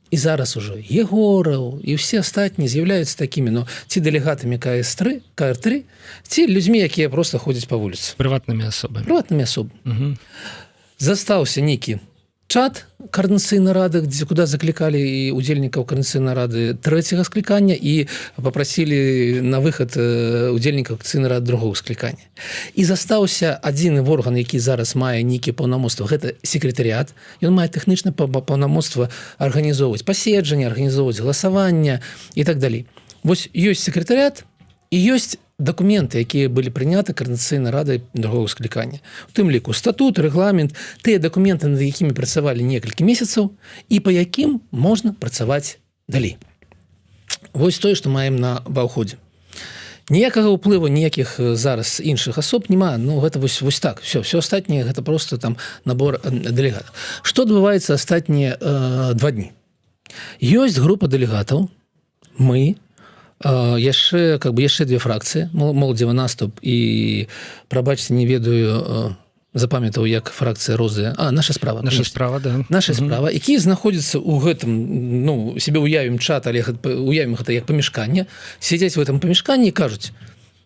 B: І зараз ужо Егораў і ўсе астатнія з'яўляюцца такімі, ці дэлегатамі КР3, ці людзьмі, якія проста ходзяць па вуліцы.
A: Прыватнымі асобамі.
B: Угу. Застаўся нейкі чат Координацыйнай рады, куда заклікалі і удзельнікаў Координацыйнай рады 3-го склікання і папрасілі на выхад удзельнікаў Координацыйнай рады другого склікання. І застаўся адзіны орган, які зараз мае нейкія паўнамоцтвы, гэта секретарыят. Ён мае тэхнічна паўнамоцтва арганізоўваць паседжанні, арганізоўваць галасаванне і так далей. Вось ёсць секретарыят і ёсць документы, якія былі прыняты Координацыйнай радай другого склікання. У тым ліку статут, рэгламент, тыя документы, над якімі працавалі некалькі месяцаў і па якім можна працаваць далей. Вось тое, што маем ва ўходзе. Ніякага ўплыву ніякіх зараз іншых асоб няма, ну гэта вось так, все астатняе гэта просто там набор дэлегатаў. Што адбываецца астатнія 2 дні? Ёсць група дэлегатаў, мы, яшчэ 2 фракцыі, моладзевы наступ і, прабачце, не ведаю, запамятаў, як фракцыя розы, наша справа,
A: да.
B: Наша справа, якія знаходзяцца ў гэтым, ну, себе уявім чат, але уявім гэта як памяшканне, сядзяць в этом памяшканні і кажуць,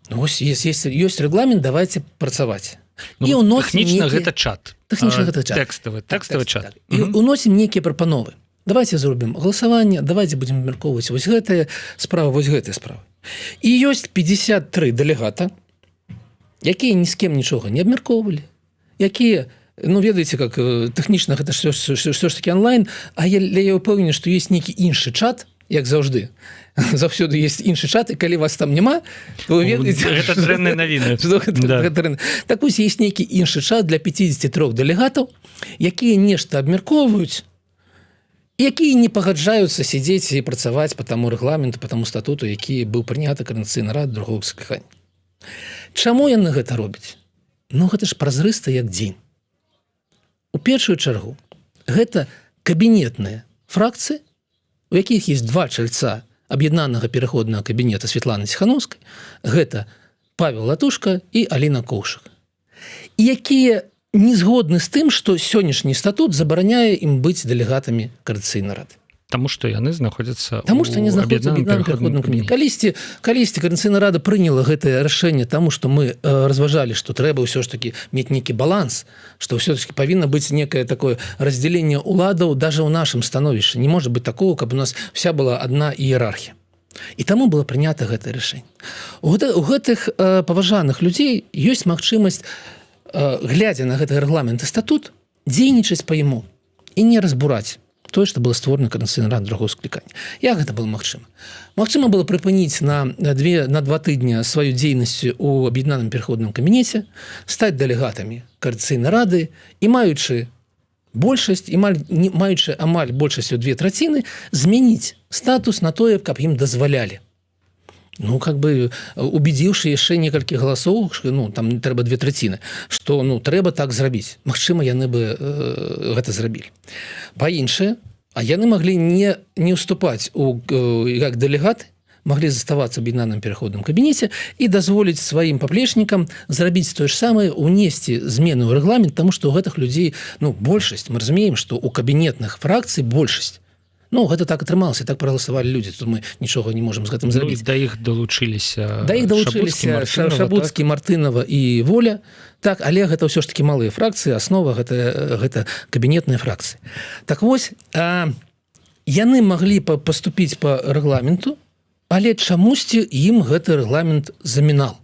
B: ну, ось ёсць рэгламент, давайте працаваць.
A: Ну, тэхнічна гэта чат. Тэкставы чат.
B: І уносім нейкія прапановы. Давайте зробім галасаванне, давайте будем абмяркоўваць вось гэтая справа, вось гэтая справа. І ёсць 53 дэлегата, якія ні з кем нічога не абмяркоўвалі, якія, ну, ведаеце, как тэхнічна гэта ж такі онлайн, а я ўпэўнены, што ёсць нейкі іншы чат, як заўжды. Заўсёды ёсць іншы чат, і калі вас там няма, то вы ведаеце...
A: Гэта дрэнныя навіны.
B: Так вось ёсць нейкі іншы чат для 53 дэлегатаў, якія нешта абмяркоўваюць, якія не пагаджаюцца сядзець і працаваць по таму рэгламенту, по таму статуту, які быў прыняты Координацыйнай рады другого склікання. Чаму яны гэта робяць? Ну, гэта ж празрыста як дзень. У першую чаргу, гэта кабінетныя фракцыі, у якіх есть 2 чальца аб'яднанага пераходнага кабінета Светланы Ціхановскай, гэта Павел Латушка і Аліна Коўшык, якія не згодны з тым, што сённяшні статут забараняе ім быць дэлегатамі Координацыйнай рады.
A: Таму што яны знаходзяцца
B: ў аб'яднаным пераходным кабінеце. Калісьці Координацыйная рада прыняла гэтае рашэнне таму, што мы разважалі, што трэба ўсё ж такі мець нейкі баланс, што ўсё-таки павінна быць некае такое раздзяленне ўладаў даже ў нашым становішчы. Не можа быць такого, каб у нас вся была адна іерархія. І таму было прынята гэтае рашэнне. У гэтых паважаных людзей ёсць магчымасць, глядзя на гэты рэгламент і статут, дзейнічаць па яму і не разбураць тое, што было створана Координацыйнай рады другого склікання. Як гэта было магчыма? Магчыма было прыпыніць на 2 тыдні сваю дзейнасць у аб'яднаным пераходным кабінеце, стаць дэлегатамі Координацыйнай рады і маючы большасць, маючы амаль большасцю 2/3, змяніць статус на тое, каб ім дазвалялі. Ну, как бы, убедзіўшы яшчэ некалькі галасоў, ну, там трэба 2/3, што, ну, трэба так зрабіць. Магчыма, яны бы гэта зрабілі. Па-іншае, а яны маглі не ўступаць як дэлегаты, маглі заставацца ў аб'яднаным пераходным кабінеце і дазволіць сваім паплечнікам зрабіць тое ж самае, унесці змены ў рэгламент, таму што у гэтых людзей, ну, большасць, мы разумеем, што у кабінетных фракцый большасць. Ну, гэта так атрымалася, так прагаласавалі людзі, тут мы нічога не можам з гэтым зрабіць.
A: Да іх далучыліся
B: Шабуцкі, Мартынова і Воля. Так, але гэта ўсё ж такі малыя фракцыі, аснова гэта кабінетныя фракцыі. Так вось, яны маглі паступіць па рэгламенту, але чамусьці ім гэты рэгламент замінаў.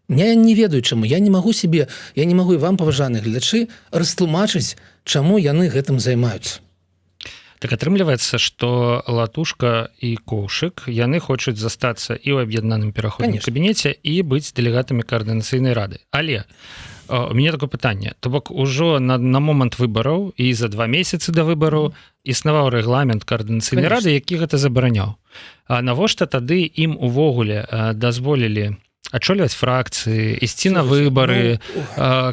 B: Я не ведаю чаму, я не магу і вам, паважаныя гледачы, растлумачыць, чаму яны гэтым займаюцца.
A: Так атрымліваецца, што Латушка і Коўшык, яны хочуць застацца і ў аб'яднаным пераходным кабінеце і быць дэлегатамі Координацыйнай рады. Але у мяне такое пытанне. То бок ужо на момант выбараў і за 2 месяцы да выбараў існаваў рэгламент Координацыйнай рады, які гэта забараняў. А навошта тады ім увогуле дазволілі адчольваць фракцыі, ісці на выбары,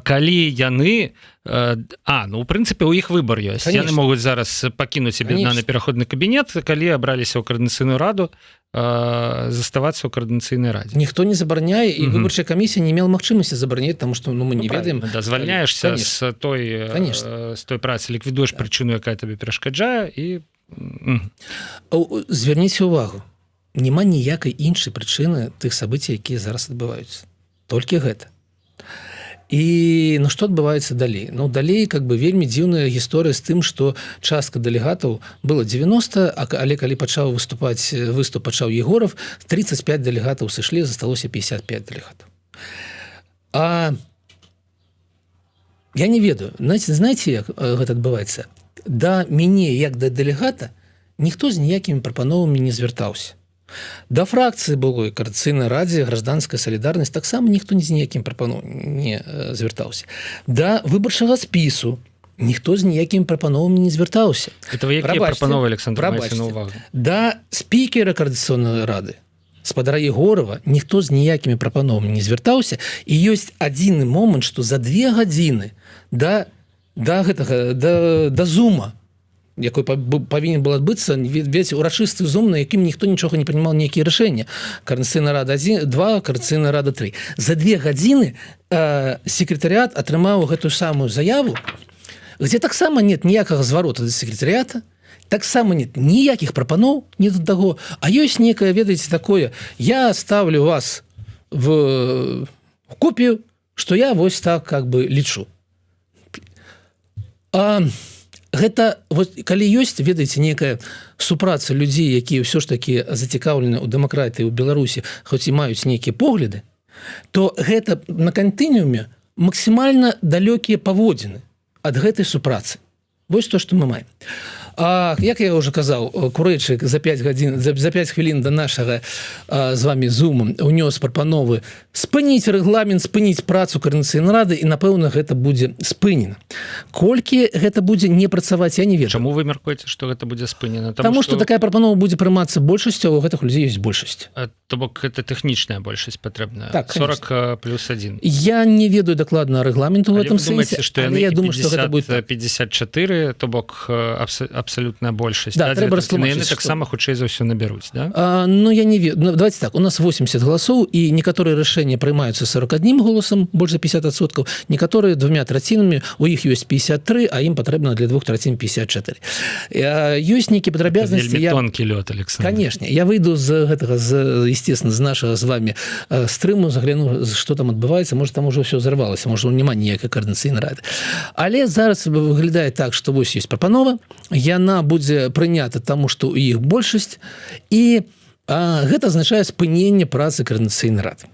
A: калі яны... ну, у прынцыпе, у іх выбар ёсць. Яны могуць зараз пакінуць аб'яднаны пераходны кабінет, калі абраліся ў Координацыйную раду, заставацца ў Координацыйнай радзе.
B: Ніхто не забараняе, і выбарчая камісія не мела магчымасці забараняць, таму што мы не ведаем.
A: Дазвальняешся з той працы, ліквідуеш прычыну, якая табе перашкаджае, і...
B: Звярніце ўвагу. Няма ніякай іншай прычыны тых сабыцій, якія зараз адбываюцца. Толькі гэта. І ну, што адбываецца далей? Ну, далей вельмі дзіўная гісторыя з тым, што частка дэлегатаў была 90, але калі пачаў выступ пачаў Егоров, 35 дэлегатаў сышлі, засталося 55 дэлегатаў. Я не ведаю. Знаеце, як гэта адбываецца? Да мяне, як да дэлегата, ніхто з ніякімі прапановамі не звяртаўся. Да фракцыі былой Координацыйнай радзе, гражданская салідарнасць таксама ніхто з ніякім прапановам не звяртаўся. Да выбарчага спісу ніхто з ніякімі прапановамі не звяртаўся.
A: Это вы якія прапановы, Александр, маеце на ўвагу?
B: Да спікера Коордынационной рады спадара Егорова ніхто з ніякімі прапановамі не звяртаўся, і ёсць адзіны момант, што за 2 гадзіны да зума, якой павінен был адбыцца, ведь урачысты зум, на якім ніхто нічога не прынимал ніякія рашэння. Коордынационная рада 1, 2, Коордынационная рада 3. За 2 гадзіны секретариат атрымаў гэтую самую заяву, где таксама нет ніякага зварота да секретариата, таксама нет ніякіх прапаноў ні да таго, а ёсць некае, ведаеце, такое: я ставлю вас в копію, што я вось так как бы лічу. Гэта, вот, калі ёсць, ведаеце, некая супраца людзей, якія ўсё ж такі зацікаўлены ў дэмакратыі ў Беларусі, хоць і маюць нейкія погляды, то гэта на кантынууме максімальна далёкія паводзіны ад гэтай супрацы. Вось то, што мы маем. А як я уже казаў, Курэчык за 5 хвілін до нашага з вами зуму унёс прапановы спыніць рэгламент, спыніць працу Коордынационной рады, і напэўна гэта будзе спынена. Колькі гэта будзе не працаваць, я не ведаю.
A: Чаму вы мяркуеце, што гэта будзе спынена?
B: Таму што такая прапанова будзе прымацца большасцю, а у гэтых людзей ёсць большасць.
A: То бок гэта тэхнічная большасць патрэбная.
B: Так,
A: 40+1.
B: Я не ведаю дакладна рэгламенту ў гэтым сэнсе,
A: але я думаю, што гэта будзе 54, то бок абсолютная большасць.
B: Да, трэба растлумачыць,
A: яны таксама хутчэй за ўсё набяруць, да?
B: Ну, я не ведаю. Давайте так, у нас 80 галасоў, і некаторыя рашэнні прымаюцца 41 голосам, больш за 50%, некаторыя 2/3, у іх ёсць 53, а ім патрэбна для 2/3 54. Ёсць нейкія падрабязнасці.
A: Вельмі тонкі лёд, Александр.
B: Конечно. Я выйду з гэтага, естественно, з нашага з вами стрыму, загляну, што там адбываецца, можа, там уже ўсё взорвалася, можа, няма ніякай Коордынационной рады. Але зараз выглядае так, што вось ёсць прапанова, яна будзе прынята таму, што ў іх большасць, і гэта азначае спыненне працы Коордынационной рады.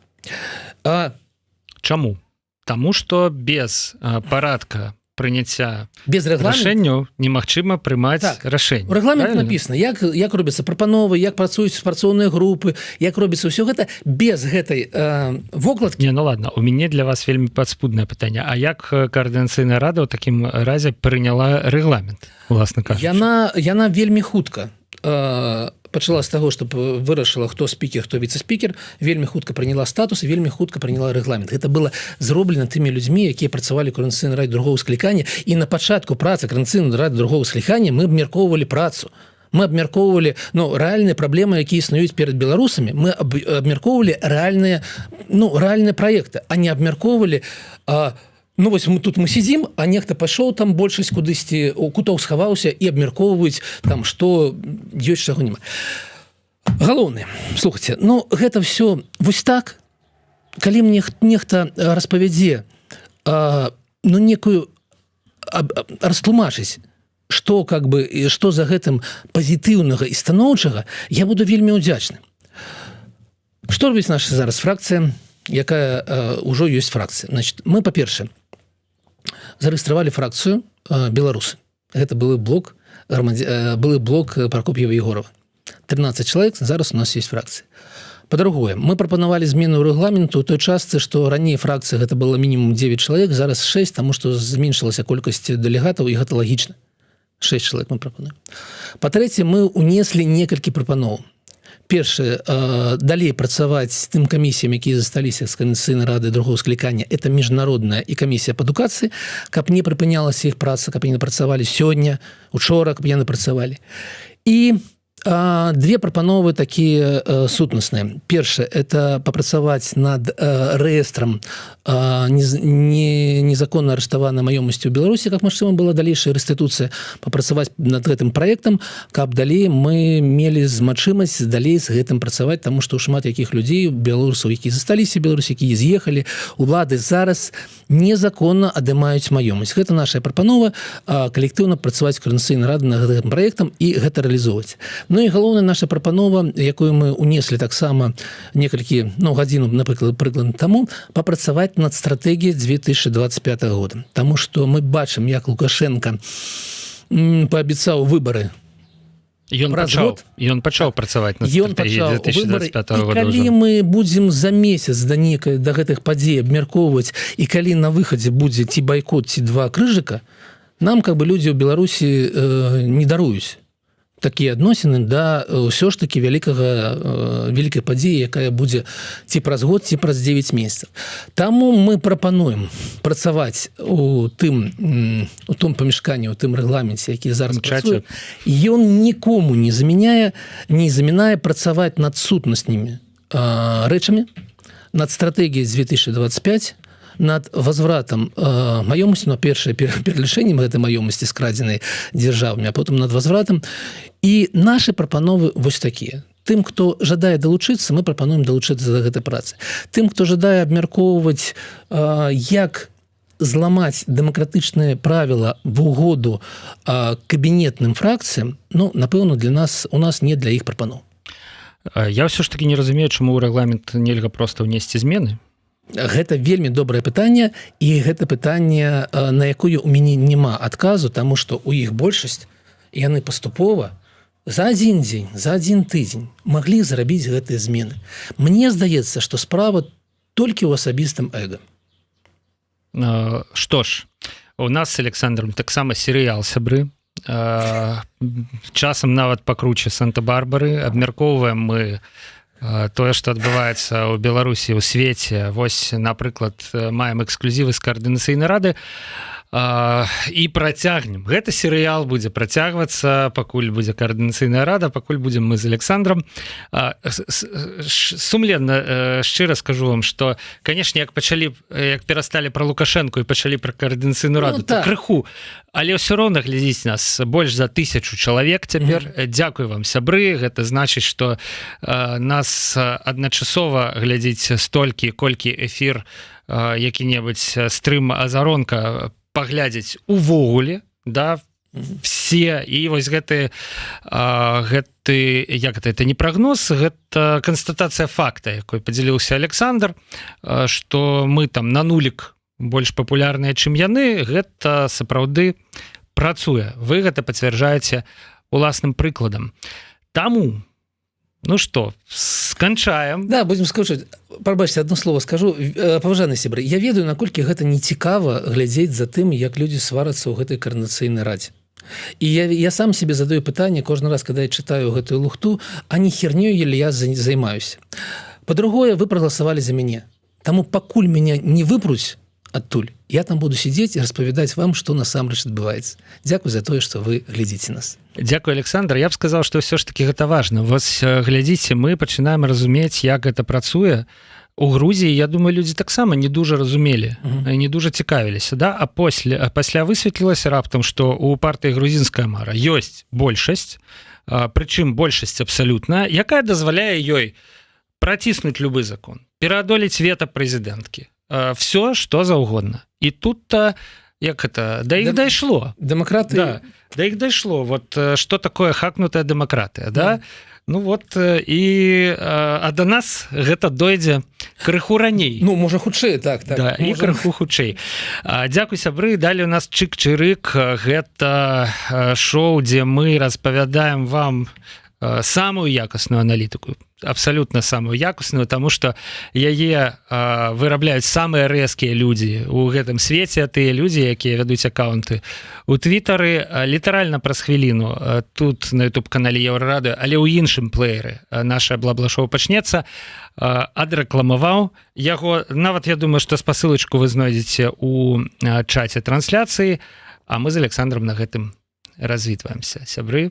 A: Чаму? Таму што без парадка прыняцця
B: без
A: рашэнняў немагчыма прымаць рашэнне.
B: У рэгламенце напісана, як робяцца прапановы, як працуюць спрацоўныя групы, як робіцца ўсё гэта без гэтай вокладкі.
A: Не, ну ладно, у мяне для вас вельмі падспуднае пытанне. А як Коордынационная рада ў такім разе прыняла рэгламент, уласна кажучы?
B: Яна вельмі хутка пачала з таго, што вырашыла, хто спікер, хто віцэ-спікер, вельмі хутка прыняла статус і вельмі хутка прыняла рэгламент. Гэта было зроблена тымі людзьмі, якія працавалі ў Коордынационной раде другого склікання, і на пачатку працы Коордынационной рады другого склікання мы абмяркоўвалі працу. Мы абмяркоўвалі рэальныя праблемы, якія існуюць перад беларусамі. Мы абмяркоўвалі рэальныя праекты, а не абмяркоўвалі ну вось тут мы сидзім, а нехта пайшоў там большасць кудысьці у кутоў схаваўся і абмяркоўваюць там, што ёсць, чаго няма. Галоўнае, слухайце, ну гэта все вось так, калі мне нехта распавядзе ну некую растлумачыць, што как бы што за гэтым пазітыўнага і станоўчага, я буду вельмі ўдзячны. Што робіць наша зараз фракцыя, якая ўжо ёсць фракцыя? Значит, мы, па-першае, зарэгістравалі фракцыю беларусы. Гэта былы блок Прокоп'ева Егорова. 13 чалавек, зараз у нас есть фракцыя. Па-другое, мы прапанавалі змену рэгламенту ў той частцы, што раней фракцыя гэта было мінімум 9 чалавек, зараз 6, таму што зменшылася колькасць дэлегатаў, і гэта лагічна. 6 чалавек мы прапануем. Па-трэцяе, мы унеслі некалькі прапановаў. Першае, далей працаваць з тым камісіям, якія засталіся з Коордынационной рады другого склікання, это міжнародная і камісія па адукацыі, каб не прыпынялася іх праца, каб яны працавалі сёння, учора, каб яны працавалі. І две прапановы такія сутнасныя. Першае, это папрацаваць над рэестрам незаконна арыштаванай маёмасці ў Беларусі, как магчыма была далейшая рэстытуцыя, папрацаваць над гэтым праектам, каб далей мы мелі магчымасць далей з гэтым працаваць, таму што шмат якіх людзей, беларусаў, якія засталіся беларусі, якія з'ехалі, улады зараз незаконна адымаюць маёмасць. Гэта наша прапанова, калектыўна працаваць Коордынационной рады над гэтым праектам і гэта рэалізоўваць. Ну і галоўная наша прапанова, якую мы унеслі таксама некалькі гадзіну, напрыклад, таму, папрацаваць над стратэгіяй 2025 года. Таму што мы бачым, як Лукашенко паабяцаў выбары.
A: Ён пачаў працаваць над стратэгіяй 2025 года.
B: І калі мы будзем за месяц да гэтых падзей абмяркоўваць, і калі на выхадзе будзе ці байкот, ці два крыжыка, нам как бы людзі ў Беларусі не даруюць такія адносіны да ўсё ж таки вялікай падзеі, якая будзе ці праз год, ці праз 9 месяцаў. Таму мы прапануем працаваць у том памяшканні, у тым рэгламенце, які зараз працуе. Ён нікому не замінае працаваць над сутнаснымі рэчамі, над стратэгіяй з 2025, над возвратам маёмасці, но першае пералічэннем гэтай маёмасці скрадзенай дзяржавамі, а потым над возвратам. І нашы прапановы вось такія. Тым, хто жадае далучыцца, мы прапануем далучыцца да гэтай працы. Тым, хто жадае абмяркоўваць, як зламаць дэмакратычныя правіла в угоду кабінетным фракцыям, ну, напэўна, у нас не для іх прапаноў.
A: Я ўсё ж таки не разумею, чаму ў рэгламент нельга проста ўнесці змены.
B: Гэта вельмі добрае пытанне, і гэта пытанне, на якое ў мяне няма адказу, таму што ў іх большасць яны паступова за адзін дзень, за адзін тыдзень маглі зрабіць гэтыя змены. Мне здаецца, што справа толькі ў асабістым эго.
A: Што ж, у нас з Александром таксама серыял «Сябры». Часам нават пакруче Санта-Барбары. Абмяркоўваем мы тое, што адбываецца ў Беларусі, у свеце. Вось, напрыклад, маем эксклюзівы з Каардынацыйнай рады і працягнем. Гэты серыял будзе працягвацца, пакуль будзе Каардынацыйная рада, пакуль будзем мы з Александром. Сумленна, шчыра скажу вам, што, канешне, як перасталі пра Лукашэнку і пачалі пра Каардынацыйную раду, то крыху, але ўсё роўна глядзіць нас больш за 1000 чалавек цяпер. Дзякуй вам, сябры. Гэта значыць, што нас адначасова глядзіць столькі, колькі эфір які-небудзь стрым-азаронка паглядзець увогуле, да, все. І вось гэты як это не прагноз, гэта канстатацыя факта, якой падзяліўся Александр, што мы там на нулік больш папулярныя, чым яны. Гэта сапраўды працуе. Вы гэта пацвярджаеце уласным прыкладам. Таму, ну што, сканчаем.
B: Да, будзем скончыць. Прабачце, одно слово скажу. Паважаныя сябры, я ведаю, наколькі гэта не цікава глядзець за тым, як людзі сварацца ў гэтай Каардынацыйнай радзе. І я сам себе задаю пытанне кожны раз, когда я читаю гэтую лухту, а не хернёй ли я займаюсь. По-другое, вы проголосовали за мяне. Таму пакуль меня не выпруць адтуль, я там буду сидеть и распавядаць вам, что насамрэч адбываецца. Дзякуй за тое, что вы глядзіце нас.
A: Дзякуй, Александр. Я б сказал, что ўсё ж таки гэта важно. Вось глядзіце, мы пачынаем разумець, як гэта працуе. У Грузіі, я думаю, людзі таксама не дужа разумелі, не дужа цікавіліся, да? А пасля высветлілася раптам, што у партыі грузінская мара ёсць большасць, прычым большасць абсалютна, якая дазваляе ёй праціснуць любы закон, пераадолець вета прэзідэнткі. Все, что заўгодна. І тут як это, да іх дайшло.
B: Дэмакраты.
A: Да, да іх дайшло. Вот что такое хакнутая дэмакратыя, да? Ну вот, а до нас гэта дойдзе крыху раней.
B: Ну, можа хутчэй, так.
A: Да, і крыху хутчэй. Дзякуй, сябры. Далі у нас чык-чырык. Гэта шоу, дзе мы распавядаем вам самую якасную аналітыку, абсалютна самую якасную, таму што яе вырабляюць самыя рэзкія людзі ў гэтым свеце, тыя людзі, якія вядуць акаунты у твітары літаральна праз хвіліну тут на YouTube-канале Еўрарады, але ў іншым плееры наша бла-бла-шоу пачнецца, адрэкламаваў яго. Нават я думаю, што спасылачку вы знойдзеце у чаце трансляцыі, а мы з Александром на гэтым развітваемся. Сябры,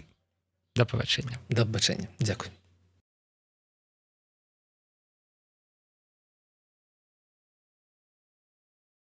A: да пабачэння.
B: Да пабачэння. Дзякуй.